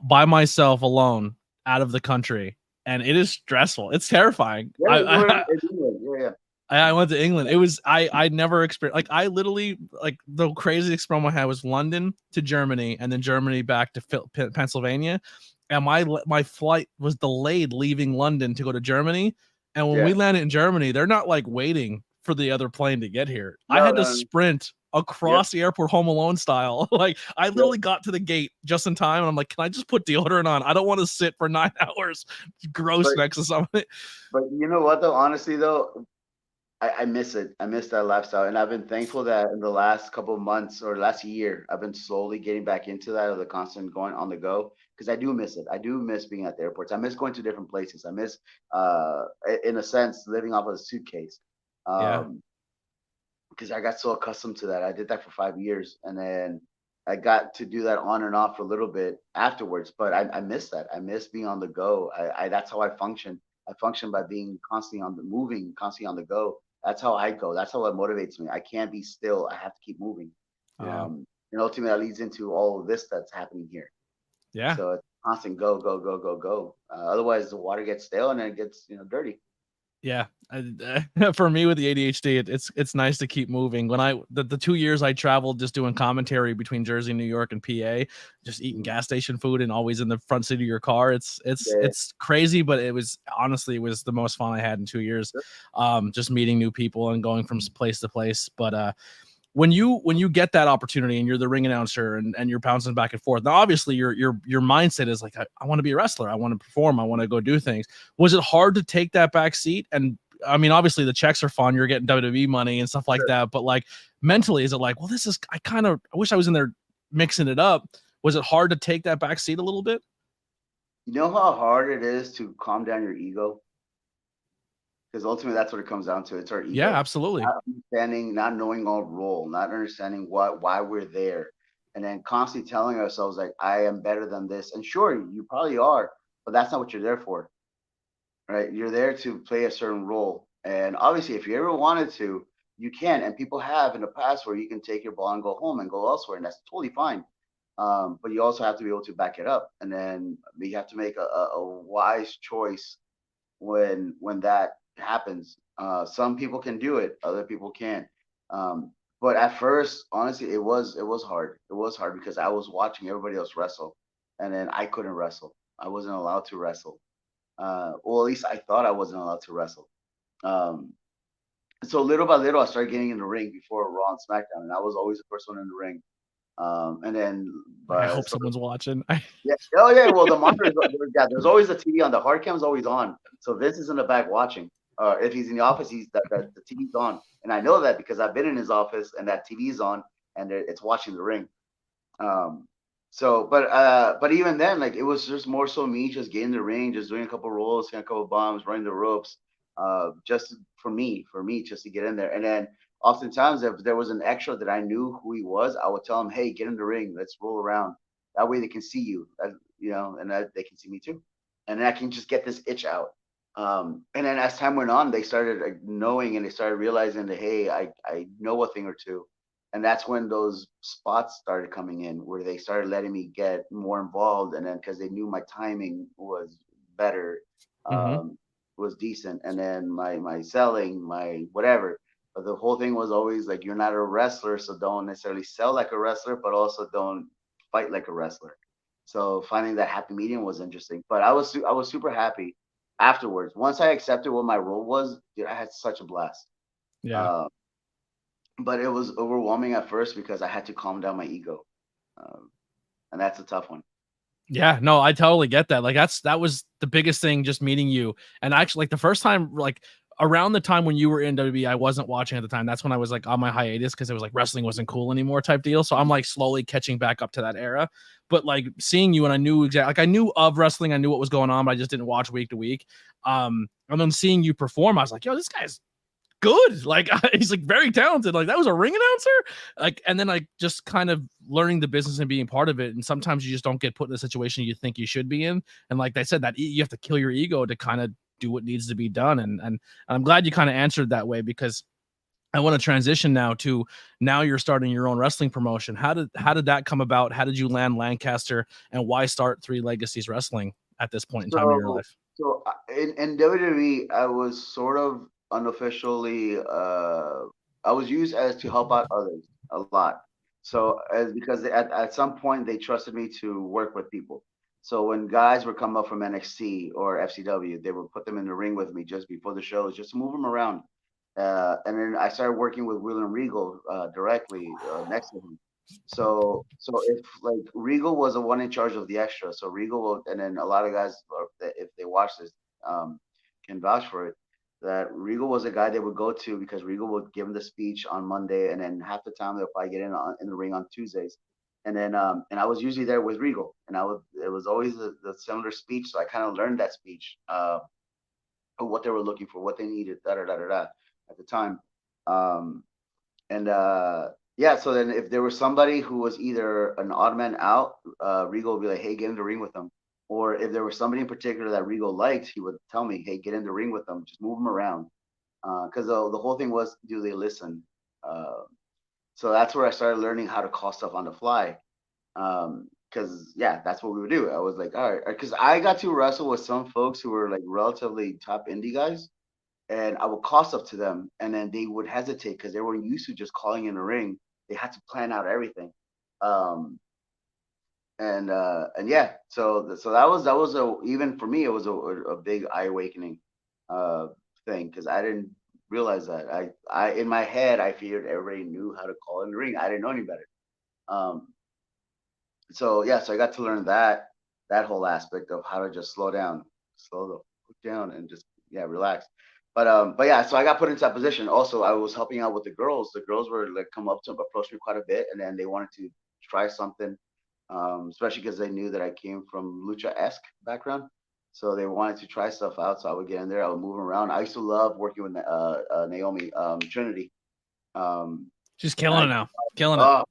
by myself alone out of the country, and it is stressful. It's terrifying. Yeah, you were in England. Yeah, yeah. I went to England. It was I never experienced like I literally like the craziest experience I had was London to Germany and then Germany back to Pennsylvania, and my flight was delayed leaving London to go to Germany. And when we Yeah. landed in Germany, they're not like waiting for the other plane to get here. I No, had to no. sprint Yep. across the airport Home Alone style. Like I Yep. literally got to the gate just in time, and I'm like, "Can I just put deodorant on? I don't want to sit for 9 hours, gross But next to somebody." you know what though? Honestly though, I miss it. I miss that lifestyle, and I've been thankful that in the last couple of months or last year, I've been slowly getting back into that of the constant going on the go because I do miss it. I do miss being at the airports. I miss going to different places. I miss, in a sense, living off of a suitcase. Yeah, Um, because I got so accustomed to that. I did that for 5 years, and then I got to do that on and off for a little bit afterwards. But I miss that. I miss being on the go. I that's how I function. I function by being constantly on the moving, constantly on the go. That's how I go. That's how it motivates me. I can't be still. I have to keep moving. yeah, And ultimately, that leads into all of this that's happening here. yeah. So it's constant go, go, go, go, go. Otherwise, the water gets stale and then it gets dirty. Yeah, for me with the ADHD, it's nice to keep moving. When the 2 years I traveled just doing commentary between Jersey, New York, and PA, just eating Mhm. gas station food and always in the front seat of your car. Yeah. It's crazy, but it was honestly it was the most fun I had in 2 years. Just meeting new people and going from place to place. But when you get that opportunity and you're the ring announcer and you're bouncing back and forth, now obviously your mindset is like I want to be a wrestler, I want to perform, I want to go do things. Was it hard to take that back seat? And I mean, obviously the checks are fun, you're getting WWE money and stuff like that, but like mentally, is it like, well, this is I wish I was in there mixing it up? Was it hard to take that back seat a little bit? You know how hard it is to calm down your ego? Because ultimately that's what it comes down to. It's our Yeah, ego. absolutely. Not understanding, not knowing our role, not understanding why we're there. And then constantly telling ourselves like I am better than this. And sure, you probably are, but that's not what you're there for. Right? You're there to play a certain role. And obviously if you ever wanted to, you can. And people have in the past where you can take your ball and go home and go elsewhere, and that's totally fine. But you also have to be able to back it up. And then you have to make a wise choice when that happens. Some people can do it, other people can't. Um, but at first, honestly, it was hard. It was hard because I was watching everybody else wrestle, and then I couldn't wrestle. I wasn't allowed to wrestle. Well, at least I thought I wasn't allowed to wrestle. Um, so little by little, I started getting in the ring before Raw and SmackDown, and I was always the first one in the ring. And then, Like, I but hope so someone's watching. yeah. Oh yeah. Well, the monitor yeah. There's always a TV on. The hard cam's always on. So Vince is in the back watching. If he's in the office, he's the TV's on, and I know that because I've been in his office and that TV's on, and it's watching the ring. Um, but even then, like it was just more so me just getting in the ring, just doing a couple rolls, hitting a couple bombs, running the ropes, just for me, just to get in there. And then oftentimes, if there was an extra that I knew who he was, I would tell him, "Hey, get in the ring. Let's roll around." That way, they can see you, and that they can see me too, and then I can just get this itch out. And then as time went on, they started knowing, and they started realizing that, hey, I know a thing or two. And that's when those spots started coming in, where they started letting me get more involved. And then because they knew my timing was better, Mm-hmm. um, was decent, and then my selling, my whatever. But the whole thing was always like, you're not a wrestler, so don't necessarily sell like a wrestler, but also don't fight like a wrestler. So finding that happy medium was interesting. But I was super happy afterwards. Once I accepted what my role was, dude, I had such a blast. Yeah. Uh, but it was overwhelming at first because I had to calm down my ego, um, and that's a tough one. Yeah, no, I totally get that. Like that was the biggest thing, just meeting you. And actually, like the first time, like around the time when you were in WWE, I wasn't watching at the time. That's when I was like on my hiatus because it was like wrestling wasn't cool anymore type deal. So I'm like slowly catching back up to that era. But like seeing you, and I knew exactly, like I knew of wrestling, I knew what was going on, but I just didn't watch week to week. And then seeing you perform, I was like, yo, this guy's good. Like he's like very talented. Like that was a ring announcer. Like, and then like just kind of learning the business and being part of it. And sometimes you just don't get put in a situation you think you should be in. And like I said, that you have to kill your ego to kind of do what needs to be done. And I'm glad you kind of answered that way, because I want to transition now to, now you're starting your own wrestling promotion. How did that come about? How did you land Lancaster, and why start Three Legacies Wrestling at this point in time in your So, life? in WWE, I was sort of unofficially, I was used as to help out others a lot. So, as because at some point they trusted me to work with people. So when guys would come up from NXT or FCW, they would put them in the ring with me just before the shows, just to move them around. And then I started working with William Regal directly next to him. So if like Regal was the one in charge of the extra, so Regal will, and then a lot of guys, if they watch this, um, can vouch for it. That Regal was a guy they would go to because Regal would give him the speech on Monday, and then half the time they'll probably get in the ring on Tuesdays. And I was usually there with Regal, and it was always the similar speech, so I kind of learned that speech, what they were looking for, what they needed, da da da da da, at the time. Um, and Yeah, so then if there was somebody who was either an odd man out, Regal would be like, "Hey, get in the ring with them." Or if there was somebody in particular that Regal liked, he would tell me, "Hey, get in the ring with them. Just move them around." Because the whole thing was, do they listen? So that's where I started learning how to call stuff on the fly. Because yeah, that's what we would do. I was like, all right, because I got to wrestle with some folks who were like relatively top indie guys, and I would call stuff to them, and then they would hesitate because they weren't used to just calling in the ring. They had to plan out everything, um, and yeah, so that was a, even for me, it was a big eye awakening uh, thing, because I didn't realize that. I in my head I figured everybody knew how to call in the ring. I didn't know any better. Um, so yeah, so I got to learn that whole aspect of how to just slow the fuck down, and just, yeah, relax. But yeah, so I got put into that position. Also, I was helping out with the girls. The girls were like come up to approach me quite a bit, and then they wanted to try something, especially because they knew that I came from lucha esque background. So they wanted to try stuff out. So I would get in there. I would move around. I used to love working with Naomi, Trinity. Um, She's and killing I it now. Killing it. Oh,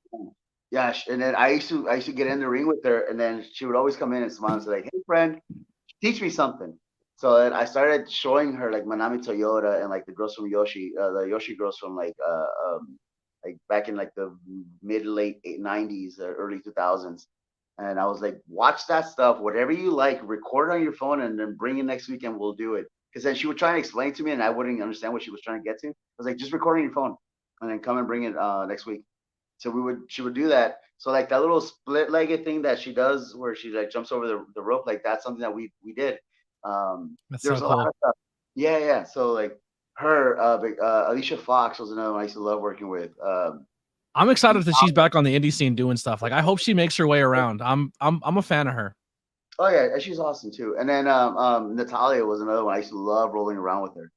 yeah, and then I used to get in the ring with her, and then she would always come in and smile and say like, "Hey, friend, teach me something." So then I started showing her like Manami Toyota and like the girls from the Yoshi girls from like back in like the mid late 90s, early 2000s. And I was like, watch that stuff, whatever you like, record on your phone, and then bring it next week, and we'll do it. Because then she would try and explain to me, and I wouldn't understand what she was trying to get to. I was like, just record on your phone, and then come and bring it next week. So she would do that. So like that little split legged thing that she does where she like jumps over the rope, like that's something that we did. That's There's so a lot cool. of stuff. Yeah, yeah. So like her, Alicia Fox was another one I used to love working with. I'm excited that she's back on the indie scene doing stuff. Like I hope she makes her way around. I'm a fan of her. Oh yeah, and she's awesome too. And then Natalia was another one I used to love rolling around with her.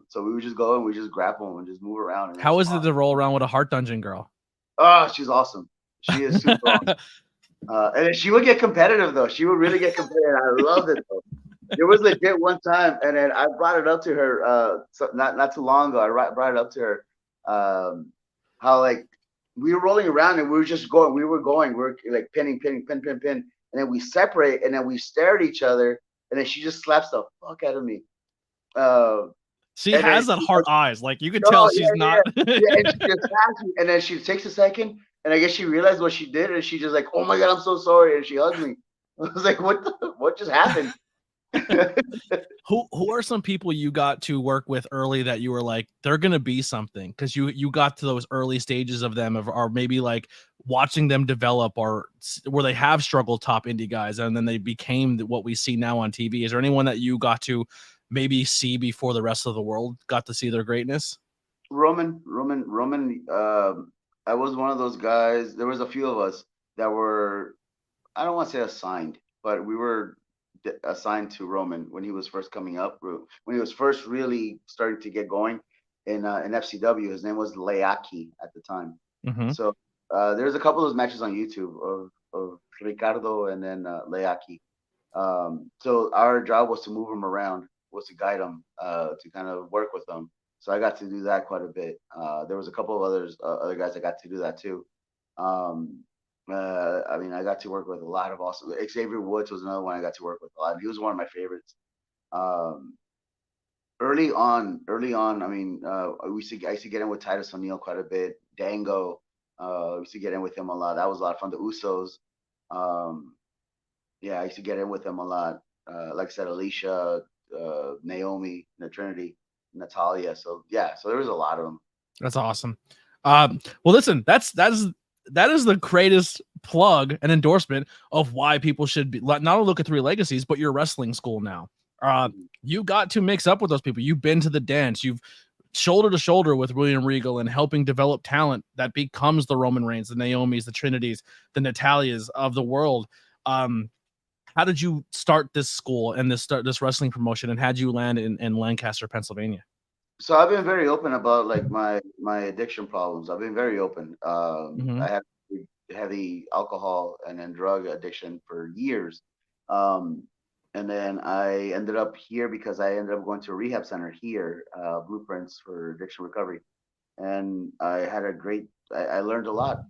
So we would just go and we just grapple and just move around, and it was How is fun. it to roll around with a Heart Dungeon girl? Oh, she's awesome. She is super awesome. And then she would get competitive though. She would really get competitive. I loved it though. There was legit one time, and then I brought it up to her. Not too long ago, brought it up to her. How like we were rolling around and we were just going. We were like pinning, pin, and then we separate, and then we stare at each other, and then she just slaps the fuck out of me. Uh, She and then has that she heart goes, eyes. Like you could tell "Oh she's not. yeah," and she just slaps me, and then she takes a second, and I guess she realized what she did, and she just like, "Oh my god, I'm so sorry," and she hugs me. I was like, what just happened?" Who are some people you got to work with early that you were like they're gonna be something because you got to those early stages of them or maybe like watching them develop or where they have struggled top indie guys and then they became what we see now on TV. Is there anyone that you got to maybe see before the rest of the world got to see their greatness? Roman. I was one of those guys. There was a few of us that were, I don't want to say assigned, but we were assigned to Roman when he was first coming up, when he was first really starting to get going in FCW. His name was Leaki at the time. Mm-hmm. So there's a couple of those matches on YouTube of Ricardo and then Leaki. So our job was to move him around, was to guide him, to kind of work with them. So I got to do that quite a bit. There was a couple of other guys that got to do that too. Um, I mean, I got to work with a lot of awesome. Xavier Woods was another one I got to work with a lot. He was one of my favorites. Um, early on, I mean, I used to get in with Titus O'Neil quite a bit. Dango, we used to get in with him a lot. That was a lot of fun. The Usos, um, yeah, I used to get in with them a lot. Like I said, Alicia, Naomi, the Trinity, Natalia. So yeah, so there was a lot of them. That's awesome. Well, listen, that is the greatest plug and endorsement of why people should be not only look at Three Legacies, but your wrestling school now. Mhm. You got to mix up with those people. You've been to the dance. You've shoulder to shoulder with William Regal and helping develop talent that becomes the Roman Reigns, the Naomis, the Trinities, the Natalias of the world. Um, how did you start this school and this wrestling promotion, and had you land in Lancaster, Pennsylvania? So I've been very open about like my addiction problems. I've been very open. Mm-hmm. I had heavy alcohol and then drug addiction for years. Um, and then I ended up here because I ended up going to a rehab center here, Blueprints for Addiction Recovery. And I had a great, I learned a lot.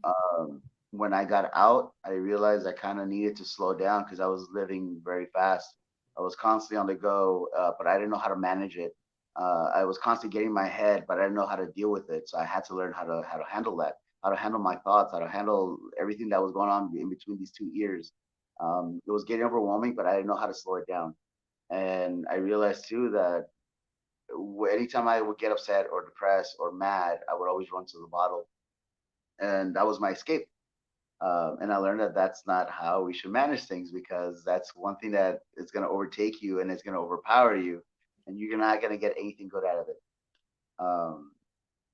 When I got out, I realized I kind of needed to slow down because I was living very fast. I was constantly on the go, but I didn't know how to manage it. I was constantly getting in my head, but I didn't know how to deal with it. So I had to learn how to handle that, how to handle my thoughts, how to handle everything that was going on in between these 2 years. It was getting overwhelming, but I didn't know how to slow it down. And I realized too that anytime I would get upset or depressed or mad, I would always run to the bottle, and that was my escape. And I learned that that's not how we should manage things because that's one thing that is going to overtake you and it's going to overpower you, and you're not going to get anything good out of it. Um,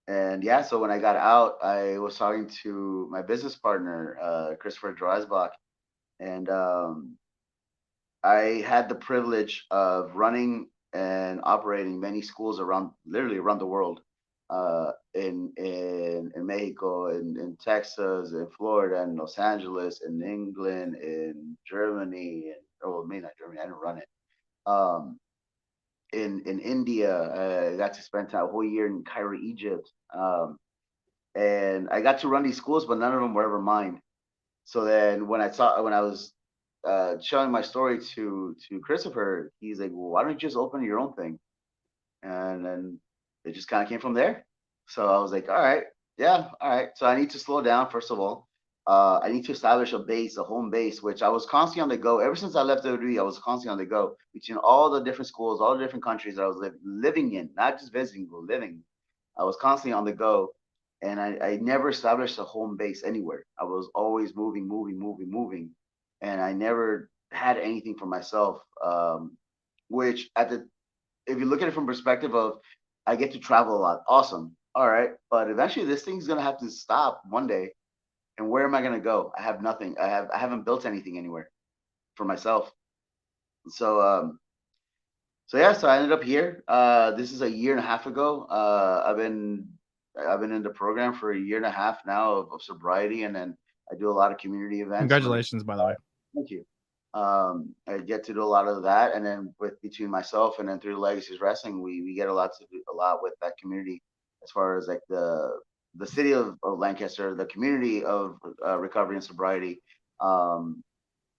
and yeah, so when I got out, I was talking to my business partner, Christopher Dreisbach, and I had the privilege of running and operating many schools around, literally around the world, in Mexico, in Texas, in Florida, in Los Angeles, in England, in Germany, and oh, maybe not Germany. I didn't run it. Um, in India, I got to spend a whole year in Cairo, Egypt, and I got to run these schools, but none of them were ever mine. So then when I was showing my story to Christopher, he's like, "Well, why don't you just open your own thing?" And then it just kind of came from there. So I was like, "All right, yeah, all right." So I need to slow down first of all. I need to establish a base, a home base, which I was constantly on the go. Ever since I left WWE, I was constantly on the go between all the different schools, all the different countries that I was living in, not just visiting, but living. I was constantly on the go, and I never established a home base anywhere. I was always moving, and I never had anything for myself. Which at the if you look at it from perspective of I get to travel a lot, awesome, all right, but eventually this thing's gonna have to stop one day, and where am I gonna go? I have nothing. I haven't built anything anywhere for myself. So so yeah, so I ended up here. This is a year and a half ago. I've been in the program for a year and a half now of sobriety, and then I do a lot of community events. Congratulations, by the way. Thank you. I get to do a lot of that, and then between myself and then through Legacies Wrestling, we get a lot to do a lot with that community, as far as like the city of Lancaster, the community of recovery and sobriety, um,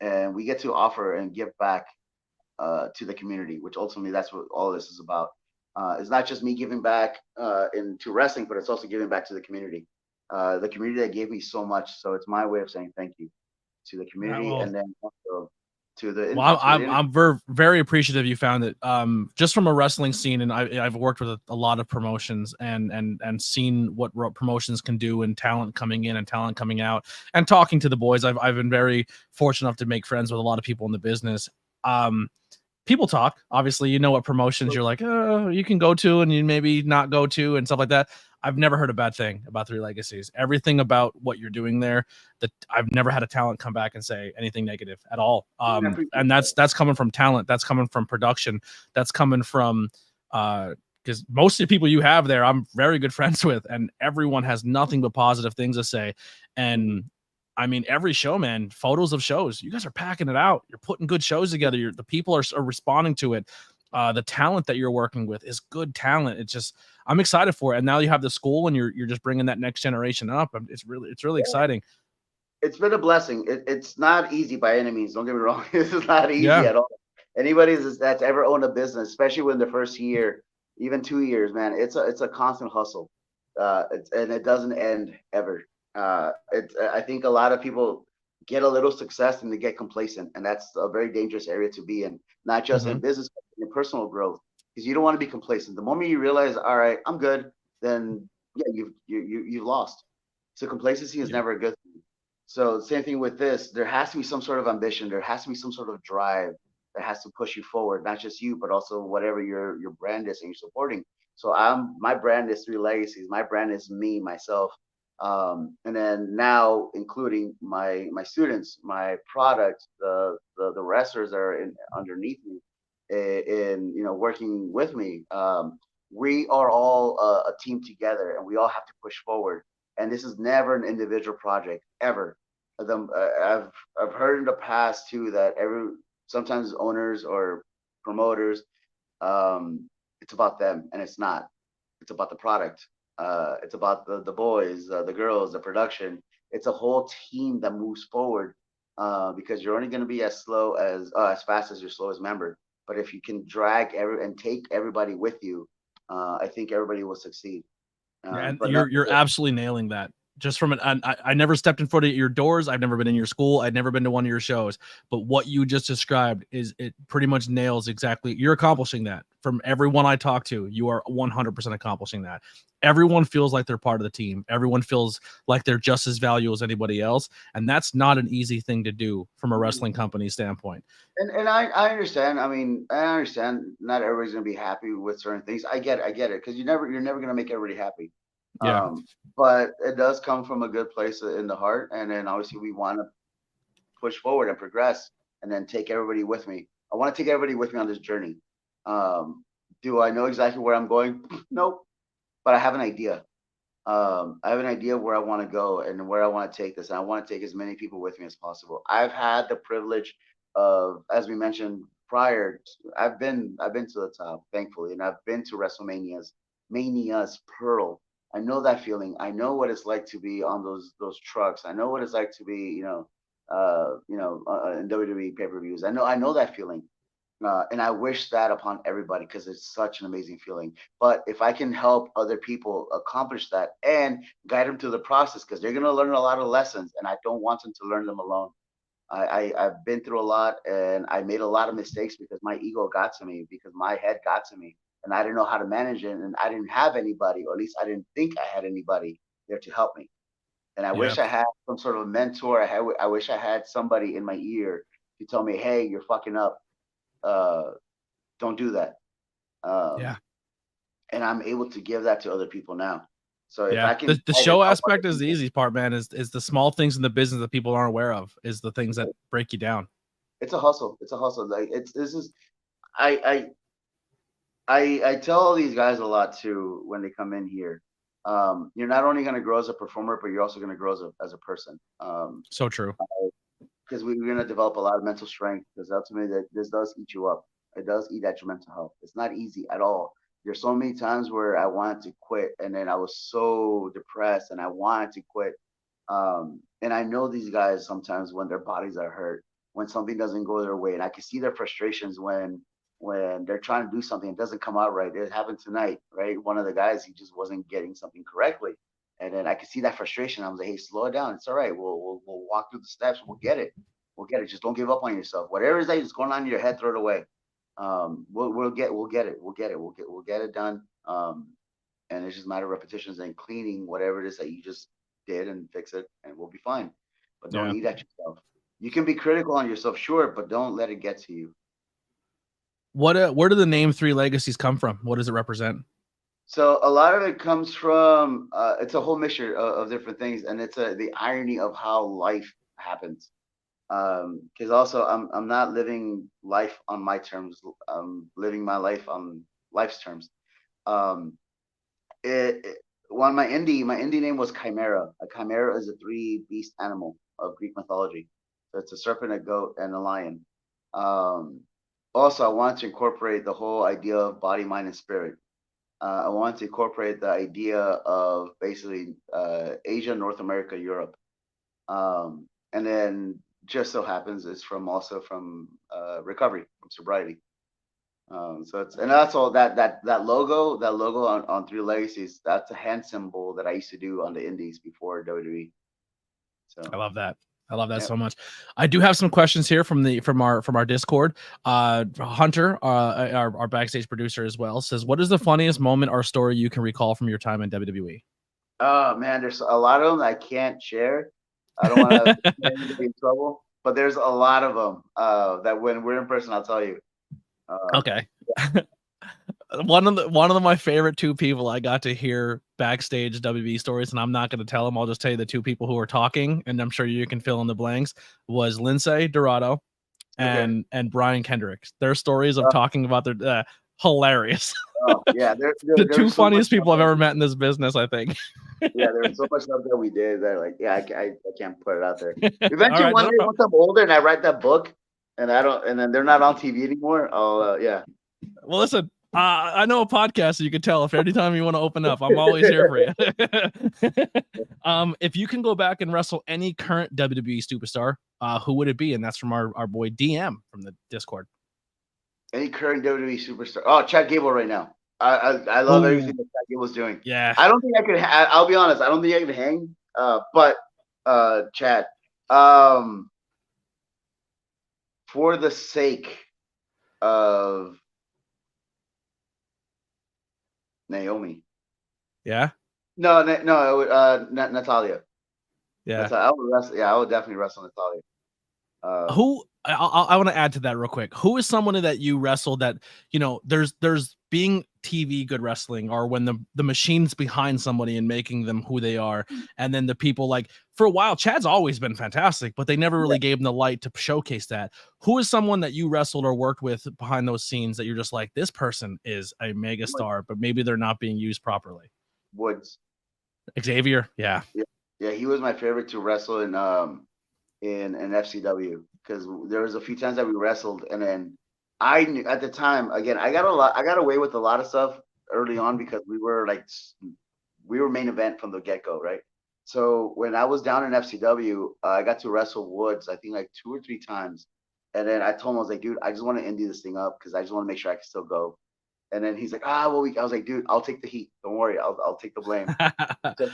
and we get to offer and give back to the community, which ultimately that's what all this is about. It's not just me giving back into wrestling, but it's also giving back to the community that gave me so much. So it's my way of saying thank you to the community, Well, and then also to the Well, to the I'm very appreciative you found it. Just from a wrestling scene, and I've worked with a lot of promotions and seen what promotions can do, and talent coming in and talent coming out, and talking to the boys. I've been very fortunate enough to make friends with a lot of people in the business. Um, People talk. Obviously, you know what promotions you're like, oh, you can go to and you maybe not go to and stuff like that. I've never heard a bad thing about Three Legacies. Everything about what you're doing there, that I've never had a talent come back and say anything negative at all. And that's coming from talent. That's coming from production. That's coming from because most of the people you have there, I'm very good friends with, and everyone has nothing but positive things to say. And I mean, every show, man, photos of shows. You guys are packing it out. You're putting good shows together. The people are responding to it. The talent that you're working with is good talent. It's just, I'm excited for it. And now you have the school, and you're just bringing that next generation up. It's really exciting. It's been a blessing. It's not easy by any means. Don't get me wrong. This is not easy Yeah. at all. Anybody that's ever owned a business, especially when the first year, even 2 years, man, it's a constant hustle. And it doesn't end ever. I think a lot of people get a little success and they get complacent, and that's a very dangerous area to be in. Not just in business, but in personal growth, because you don't want to be complacent. The moment you realize, all right, I'm good, then yeah, you've lost. So complacency is Yeah. never a good thing. So same thing with this. There has to be some sort of ambition. There has to be some sort of drive that has to push you forward. Not just you, but also whatever your brand is and you're supporting. So my brand is Three Legacies. My brand is me, myself, and then now including my students, my product, the wrestlers that are underneath me, in working with me. We are all a team together, and we all have to push forward. And this is never an individual project ever. I've heard in the past too that sometimes owners or promoters, it's about them, and it's not. It's about the product. It's about the boys, the girls, the production. It's a whole team that moves forward, because you're only going to be as fast as your slowest member. But if you can drag and take everybody with you, I think everybody will succeed. Yeah, and But you're absolutely nailing that. Just from I never stepped in front of your doors. I've never been in your school. I've never been to one of your shows. But what you just described it pretty much nails exactly. You're accomplishing that. From everyone I talk to, you are 100% accomplishing that. Everyone feels like they're part of the team. Everyone feels like they're just as valuable as anybody else, and that's not an easy thing to do from a wrestling company standpoint. And I understand. I mean, I understand. Not everybody's gonna be happy with certain things. I get it, because you're never gonna make everybody happy. Yeah. But it does come from a good place in the heart, and then obviously we want to push forward and progress, and then take everybody with me. I want to take everybody with me on this journey. Um, do I know exactly where I'm going? Nope, but I have an idea. I have an idea where I want to go and where I want to take this. And I want to take as many people with me as possible. I've had the privilege of, as we mentioned prior, I've been to the top, thankfully, and I've been to Mania's Pearl. I know that feeling. I know what it's like to be on those trucks. I know what it's like to be, in WWE pay-per-views. I know that feeling. And I wish that upon everybody, because it's such an amazing feeling. But if I can help other people accomplish that and guide them through the process, because they're going to learn a lot of lessons, and I don't want them to learn them alone. I've been through a lot, and I made a lot of mistakes because my ego got to me, because my head got to me, and I didn't know how to manage it, and I didn't have anybody, or at least I didn't think I had anybody there to help me. And I Yeah. wish I had some sort of mentor. I wish I had somebody in my ear to tell me, "Hey, you're fucking up. Uh, don't do that." Yeah. Um, and I'm able to give that to other people now. So if Yeah, I can the guide and show help other aspect is the people, easy part, man. Is the small things in the business that people aren't aware of, is the things that break you down. it's a hustle. It's a hustle. Like it's this is I I tell all these guys a lot too when they come in here. You're not only going to grow as a performer, but you're also going to grow as a person. So true. because we're gonna develop a lot of mental strength. Because ultimately, that this does eat you up. It does eat at your mental health. It's not easy at all. There's so many times where I wanted to quit, and then I was so depressed, and I wanted to quit. And I know these guys sometimes when their bodies are hurt, when something doesn't go their way, and I can see their frustrations when they're trying to do something, it doesn't come out right. It happened tonight, right? One of the guys, he just wasn't getting something correctly, and then I could see that frustration. I was like, hey, slow it down. It's all right. We'll walk through the steps. We'll get it. We'll get it. Just don't give up on yourself. Whatever is that is going on in your head, throw it away. We'll get it. We'll get it done. And it's just a matter of repetitions and cleaning whatever it is that you just did and fix it, and we'll be fine. But don't eat at yourself. You can be critical on yourself, sure, but don't let it get to you. Where do the name Three Legacies come from? What does it represent? So a lot of it comes from it's a whole mixture of different things, and it's the irony of how life happens. Because also I'm not living life on my terms. I'm living my life on life's terms. Um, my indie name was Chimera. A chimera is a three beast animal of Greek mythology. So it's a serpent, a goat, and a lion. Um, Also, I wanted to incorporate the whole idea of body, mind, and spirit. I wanted to incorporate the idea of basically Asia, North America, Europe, and then just so happens it's also from recovery, from sobriety. So it's and that's all that logo on Three Legacies. That's a hand symbol that I used to do on the Indies before WWE. So I love that. I love that yeah. so much. I do have some questions here from our Discord. Hunter, our backstage producer as well, says, "What is the funniest moment or story you can recall from your time in WWE?" Oh man, there's a lot of them I can't share. I don't want to get anybody in trouble, but there's a lot of them that when we're in person, I'll tell you. Okay. One of my favorite two people I got to hear backstage WWE stories, and I'm not going to tell them. I'll just tell you the two people who were talking, and I'm sure you can fill in the blanks. Was Lindsay Dorado and Brian Kendrick. Their stories of talking about their hilarious. Oh yeah, the two funniest people I've ever met in this business, I think. Yeah, there's so much stuff that we did that like I can't put it out there. Eventually, Right, one day once I'm older and I write that book, and then they're not on TV anymore, I'll yeah. Well, listen. I know a podcast, so you can tell if anytime you want to open up, I'm always here for you. If you can go back and wrestle any current WWE superstar, who would it be? And that's from our boy DM from the Discord. Any current WWE superstar? Oh, Chad Gable right now. I love everything that Chad Gable's doing. Yeah. I don't think I could. I'll be honest. I don't think I could hang. But Chad, for the sake of Naomi. Yeah. No. Natalia. Yeah. I would wrestle. Yeah, I would definitely wrestle Natalia. Who I want to add to that real quick. Who is someone that you wrestled that, you know, there's being TV good wrestling, or when the machine's behind somebody and making them who they are, and then the people, like, for a while Chad's always been fantastic, but they never really gave him the light to showcase that. Who is someone that you wrestled or worked with behind those scenes that you're just like, this person is a mega star, but maybe they're not being used properly? Woods. Xavier. Yeah, he was my favorite to wrestle in FCW, because there was a few times that we wrestled, and then I knew at the time, again, I got away with a lot of stuff early on because we were main event from the get-go, right? So when I was down in FCW, I got to wrestle Woods, I think like 2 or 3 times. And then I told him, I was like, dude, I just want to indie this thing up because I just want to make sure I can still go. And then he's like, I was like, dude, I'll take the heat. Don't worry. I'll take the blame. So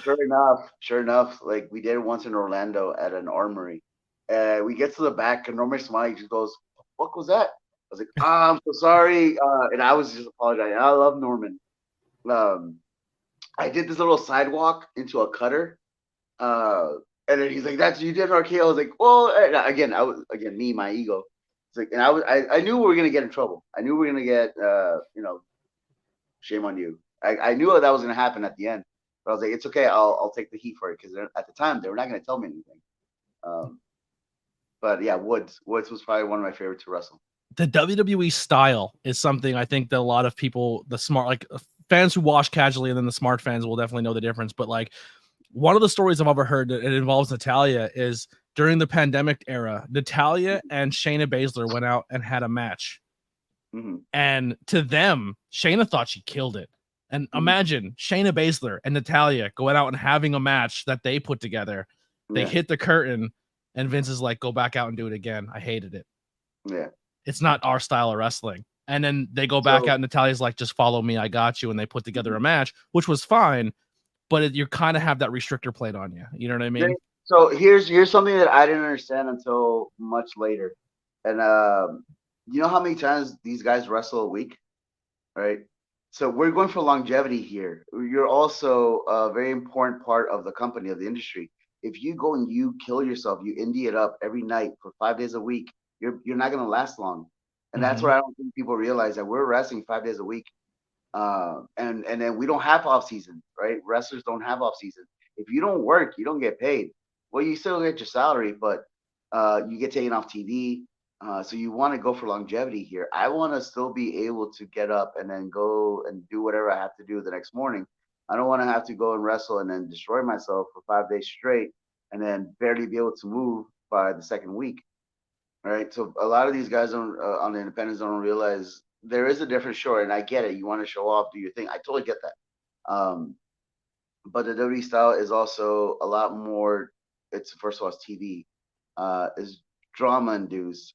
sure enough, like we did it once in Orlando at an armory. We get to the back, and Norman Smiley just goes, what was that? I was like, I'm so sorry. And I was just apologizing. I love Norman. I did this little sidewalk into a cutter. And then he's like, that's you did RKO. I was like, well, again, me, my ego. It's like, and I knew we were gonna get in trouble. I knew we were gonna get, shame on you. I knew that was gonna happen at the end, but I was like, it's okay. I'll take the heat for it because at the time they were not gonna tell me anything. But yeah, Woods was probably one of my favorites to wrestle. The WWE style is something I think that a lot of people, the smart, like fans who watch casually, and then the smart fans will definitely know the difference. But like, one of the stories I've ever heard that it involves Natalia is during the pandemic era, Natalya and Shayna Baszler went out and had a match. Mm-hmm. And to them, Shayna thought she killed it. And imagine Shayna Baszler and Natalya going out and having a match that they put together. They hit the curtain, and Vince is like, go back out and do it again. I hated it. Yeah. It's not our style of wrestling. And then they go back out, and Natalya's like, just follow me. I got you. And they put together a match, which was fine. But you kind of have that restrictor plate on you. You know what I mean? So here's something that I didn't understand until much later. And you know how many times these guys wrestle a week, right? So we're going for longevity here. You're also a very important part of the company, of the industry. If you go and you kill yourself, you indie it up every night for 5 days a week, you're not going to last long. And that's where I don't think people realize that we're wrestling 5 days a week. And then we don't have off season, right? Wrestlers don't have off season. If you don't work, you don't get paid. Well, you still get your salary, but you get taken off TV. So you want to go for longevity here. I want to still be able to get up and then go and do whatever I have to do the next morning. I don't want to have to go and wrestle and then destroy myself for 5 days straight and then barely be able to move by the second week. Right. So a lot of these guys on the independents don't realize there is a different show, and I get it. You want to show off, do your thing. I totally get that. But the WWE style is also a lot more. It's first of all, it's TV. Is drama induced.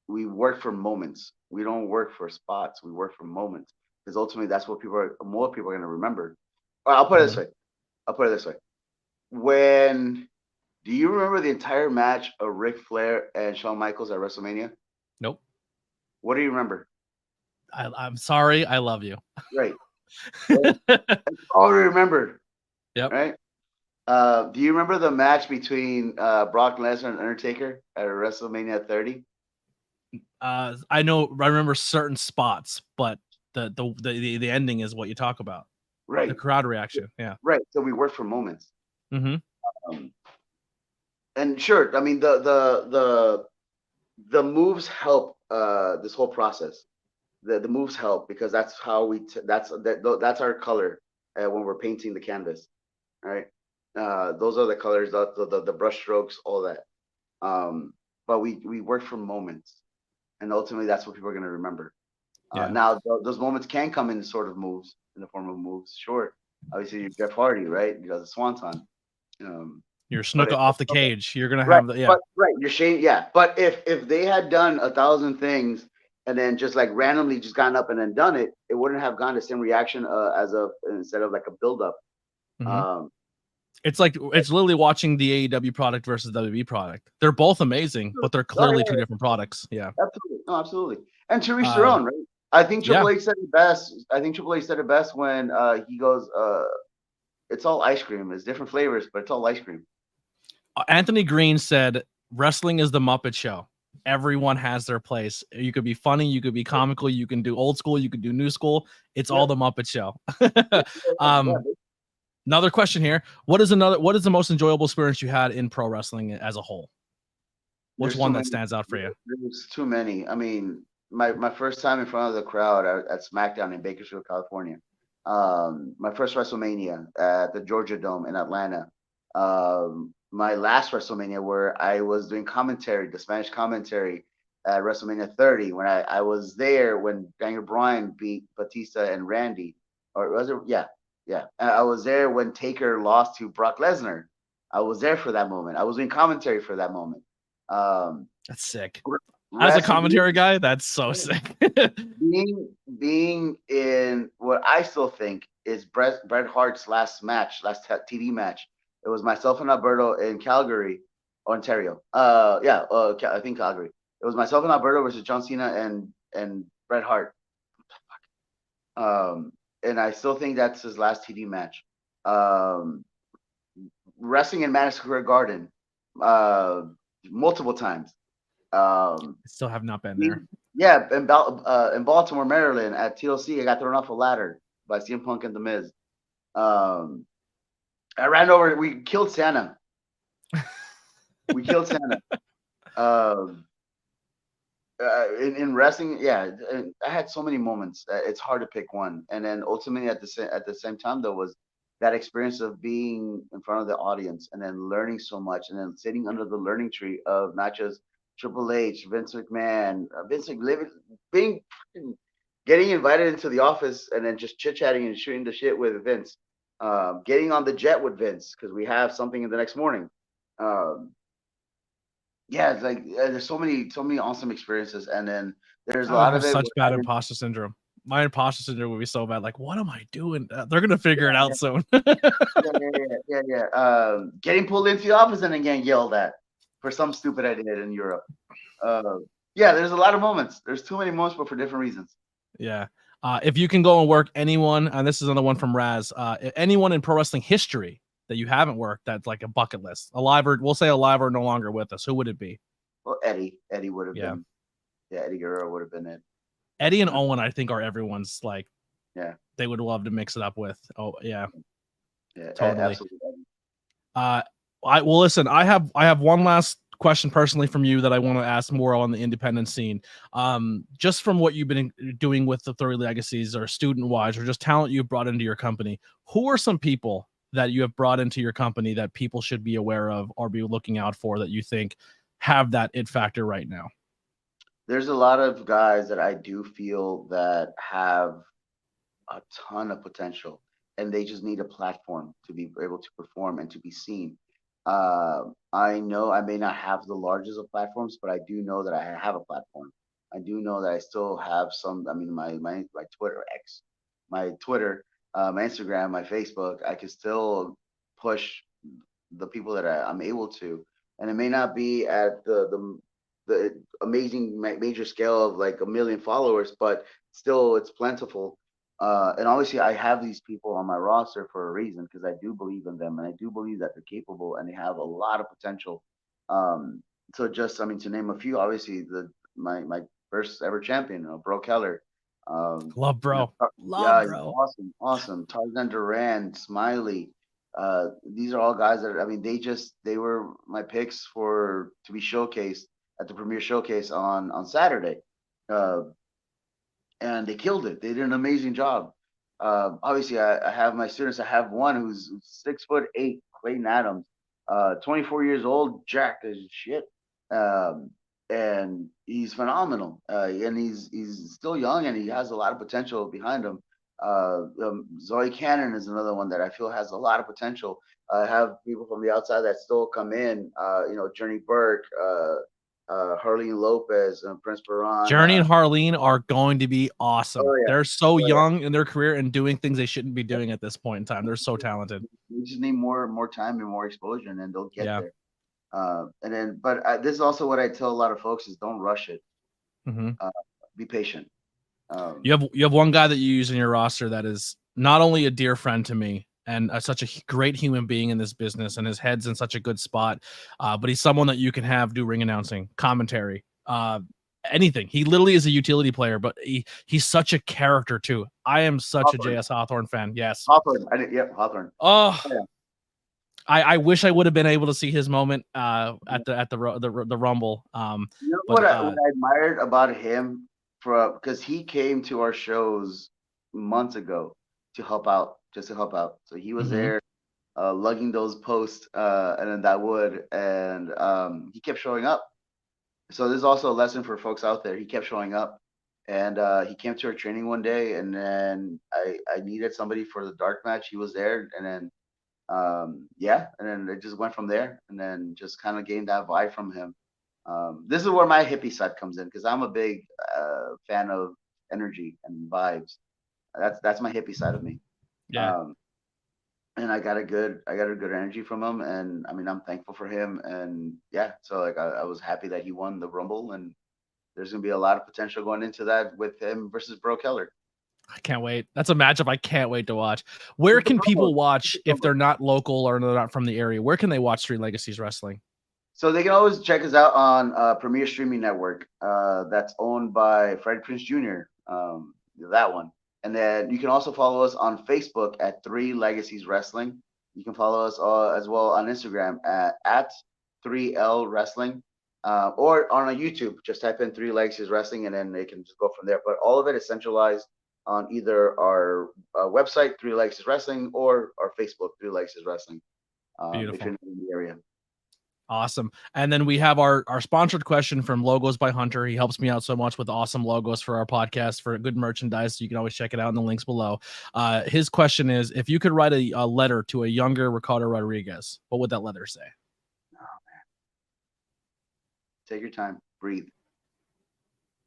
We work for moments. We don't work for spots. We work for moments because ultimately that's what more people are going to remember. I'll put it this way. Do you remember the entire match of Ric Flair and Shawn Michaels at WrestleMania? Nope. What do you remember? I'm sorry. I love you. Right. That's all I remember. Yep. Right. Do you remember the match between Brock Lesnar and Undertaker at WrestleMania 30? I remember certain spots, but the ending is what you talk about. Right. The crowd reaction. Yeah. Right. So we work for moments. Mm-hmm. And sure, I mean the moves help this whole process. The moves help because that's how that's our color when we're painting the canvas. Right. Those are the colors, the brush strokes, all that. But we work for moments, and ultimately that's what people are going to remember. Now those moments can come in in the form of moves. Sure, obviously you're Jeff Hardy, right? You got the Swanton. You're Snuka off the cage. You're gonna have You're Shane. Yeah, but if they had done 1,000 things and then just like randomly just gotten up and then done it, it wouldn't have gotten the same reaction instead of like a build up. Mm-hmm. It's literally watching the AEW product versus WWE product. They're both amazing, but they're clearly two different products. Yeah, absolutely. And to reach their own, right? I think Triple H said it best. When he goes, "It's all ice cream. It's different flavors, but it's all ice cream." Anthony Green said, "Wrestling is the Muppet Show. Everyone has their place. You could be funny, you could be comical, you can do old school, you can do new school. It's all the Muppet Show." Another question here. What is the most enjoyable experience you had in pro wrestling as a whole? Which one that stands out for you? There's too many. I mean, my first time in front of the crowd at SmackDown in Bakersfield, California. My first WrestleMania at the Georgia Dome in Atlanta. My last WrestleMania where I was doing commentary, the Spanish commentary at WrestleMania 30, when I was there when Daniel Bryan beat Batista and Randy. Or was it? Yeah. I was there when Taker lost to Brock Lesnar. I was there for that moment. I was doing commentary for that moment. That's sick. As a commentary guy, that's so sick. being in what I still think is Bret Hart's last TV match. It was myself and Alberto in Calgary, Ontario. I think Calgary. It was myself and Alberto versus John Cena and Bret Hart. And I still think that's his last TV match. Wrestling in Madison Square Garden, multiple times. I still have not been there. Yeah, in Baltimore, Maryland, at TLC, I got thrown off a ladder by CM Punk and The Miz. I ran over. We killed Santa. In wrestling, I had so many moments. It's hard to pick one. And then ultimately, at the same time, though, was that experience of being in front of the audience and then learning so much and then sitting under the learning tree of not just Triple H, Vince McMahon, being getting invited into the office and then just chit chatting and shooting the shit with Vince, getting on the jet with Vince because we have something in the next morning. Um, yeah, it's like there's so many awesome experiences, and then there's a I would lot have of it such where I bad didn't. imposter syndrome. My imposter syndrome would be so bad. Like, what am I doing? They're gonna figure it Yeah, out soon. yeah. Getting pulled into the office and then getting yelled at for some stupid I did in Europe. Uh, yeah, there's a lot of moments. There's too many moments, but for different reasons. Yeah. If you can go and work anyone, and this is another one from Raz, anyone in pro wrestling history that you haven't worked, that's like a bucket list, alive or we'll say alive or no longer with us, who would it be? Well, Eddie would have Yeah. been, yeah, Eddie Guerrero would have been it. Eddie and Owen, I think, are everyone's like Yeah, they would love to mix it up with. Oh yeah, yeah, totally. absolutely. Uh, I well listen. I have one last question personally from you that I want to ask more on the independent scene. Just from what you've been doing with the 30 Legacies, or student wise, or just talent you've brought into your company, who are some people that you have brought into your company that people should be aware of or be looking out for that you think have that it factor right now? There's a lot of guys that I do feel that have a ton of potential, and they just need a platform to be able to perform and to be seen. I know I may not have the largest of platforms, but I do know that I have a platform. I do know that I still have some. I mean, my Twitter X, my Twitter, my Instagram, my Facebook. I can still push the people that I'm able to, and it may not be at the amazing major scale of like a million followers, but still it's plentiful. And obviously, I have these people on my roster for a reason because I do believe in them and I do believe that they're capable and they have a lot of potential. Um, so just, I mean, to name a few, obviously my first ever champion, Bro Keller. Um, Love, you know, bro. Love, yeah, he's bro. awesome. Tarzan Duran, Smiley. These are all guys that I mean, they were my picks for to be showcased at the premiere showcase on Saturday. Uh, and they killed it. They did an amazing job. Obviously, I have my students. I have one who's 6'8", Clayton Adams, 24 years old, jacked as shit, um, and he's phenomenal. And he's still young, and he has a lot of potential behind him. Zoe Cannon is another one that I feel has a lot of potential. I have people from the outside that still come in. Journey Burke, Harleen Lopez, Prince Baran. Journey and Harleen are going to be awesome. Oh yeah, They're so oh yeah. young in their career and doing things they shouldn't be doing at this point in time. They're so talented. We just need more time and more exposure, and then they'll get Yeah. there. But this is also what I tell a lot of folks: is don't rush it. Hmm. Uh, be patient. You Um, have one guy that you use in your roster that is not only a dear friend to me and such a great human being in this business, and his head's in such a good spot, but he's someone that you can have do ring announcing, commentary, anything. He literally is a utility player, but he's such a character too. I am such a Hawthorne, JS Hawthorne fan. Yes. Hawthorne. I did. Yep, Hawthorne. Oh, Oh, yeah. I wish I would have been able to see his moment Yeah. at the Rumble. You know But what I admired about him for because he came to our shows months ago to help out, just to help out. So he was mhm. there lugging those posts and then that wood, and he kept showing up. So this is also a lesson for folks out there. He kept showing up, and he came to our training one day, and then I needed somebody for the dark match. He was there, and then yeah, and then it just went from there, and then just kind of gained that vibe from him. This is where my hippie side comes in because I'm a big fan of energy and vibes. That's my hippie side of me. Yeah. Um, and I got a good energy from him, and I mean I'm thankful for him, and yeah, so like I was happy that he won the Rumble, and there's gonna be a lot of potential going into that with him versus Bro Keller. I can't wait. That's a matchup I can't wait to watch. Where Super can promo, people watch super if promo. they're not local or they're not from the area? Where can they watch Three Legacies Wrestling? So they can always check us out on Premier Streaming Network. That's owned by Fred Prince Jr. That one, and then you can also follow us on Facebook at Three Legacies Wrestling. You can follow us as well on Instagram at 3L Wrestling, or on a YouTube. Just type in Three Legacies Wrestling, and then they can just go from there. But all of it is centralized on either our website, Three Legs is Wrestling, or our Facebook, Three Legs is Wrestling. If Beautiful. you're in the area. Awesome. And then we have our sponsored question from Logos by Hunter. He helps me out so much with awesome logos for our podcast, for good merchandise. So you can always check it out in the links below. His question is, if you could write a letter to a younger Ricardo Rodriguez, what would that letter say? Oh, man. Take your time, breathe.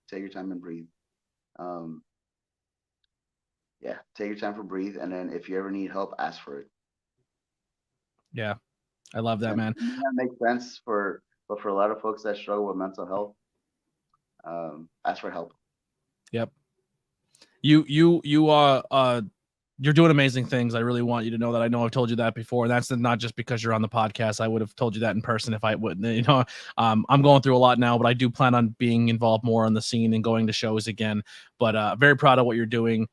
Take your time and breathe. Yeah, take your time for breathe. And then if you ever need help, ask for it. Yeah. I love that, man. That makes sense but for a lot of folks that struggle with mental health, ask for help. Yep. You're doing amazing things. I really want you to know that. I know I've told you that before. And that's not just because you're on the podcast. I would have told you that in person if I wouldn't. I'm going through a lot now, but I do plan on being involved more on the scene and going to shows again. But very proud of what you're doing.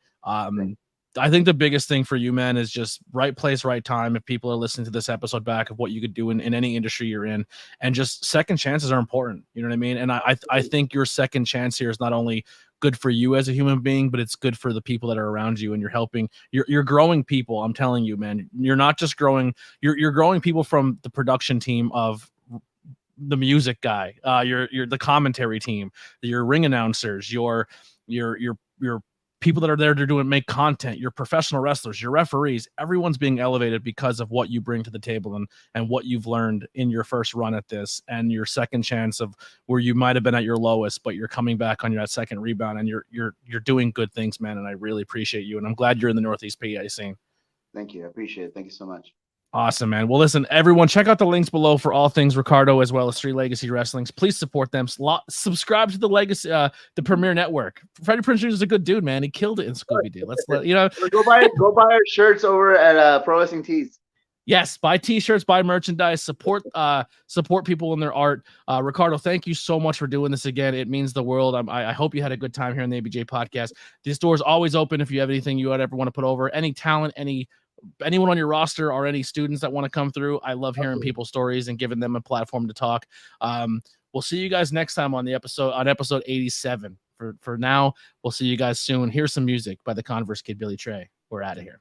I think the biggest thing for you, man, is just right place, right time. If people are listening to this episode back of what you could do in any industry you're in, and just second chances are important. You know what I mean? And I think your second chance here is not only good for you as a human being, but it's good for the people that are around you, and you're growing people. I'm telling you, man, you're not just growing, you're growing people from the production team of the music guy, you're the commentary team, your ring announcers, your people that are there to make content, your professional wrestlers, your referees. Everyone's being elevated because of what you bring to the table and what you've learned in your first run at this, and your second chance of where you might have been at your lowest, but you're coming back on that second rebound, and you're doing good things, man. And I really appreciate you, and I'm glad you're in the Northeast PA scene. Thank you. I appreciate it. Thank you so much. Awesome, man. Well, listen, everyone, check out the links below for all things Ricardo, as well as Three Legacy Wrestlings. Please support them. Subscribe to the Legacy, the Premier Network. Freddie Prinze Jr. is a good dude, man. He killed it in Scooby Doo. Go buy our shirts over at Pro Wrestling Tees. Yes, buy t-shirts, buy merchandise, support people in their art. Ricardo, thank you so much for doing this again. It means the world. I hope you had a good time here on the ABJ podcast. This door is always open if you have anything you would ever want to put over, any talent, anyone on your roster, or any students that want to come through. I love hearing people's stories and giving them a platform to talk. We'll see you guys next time on episode 87. For now, we'll see you guys soon. Here's some music by the Converse Kid Billy Trey. We're out of here.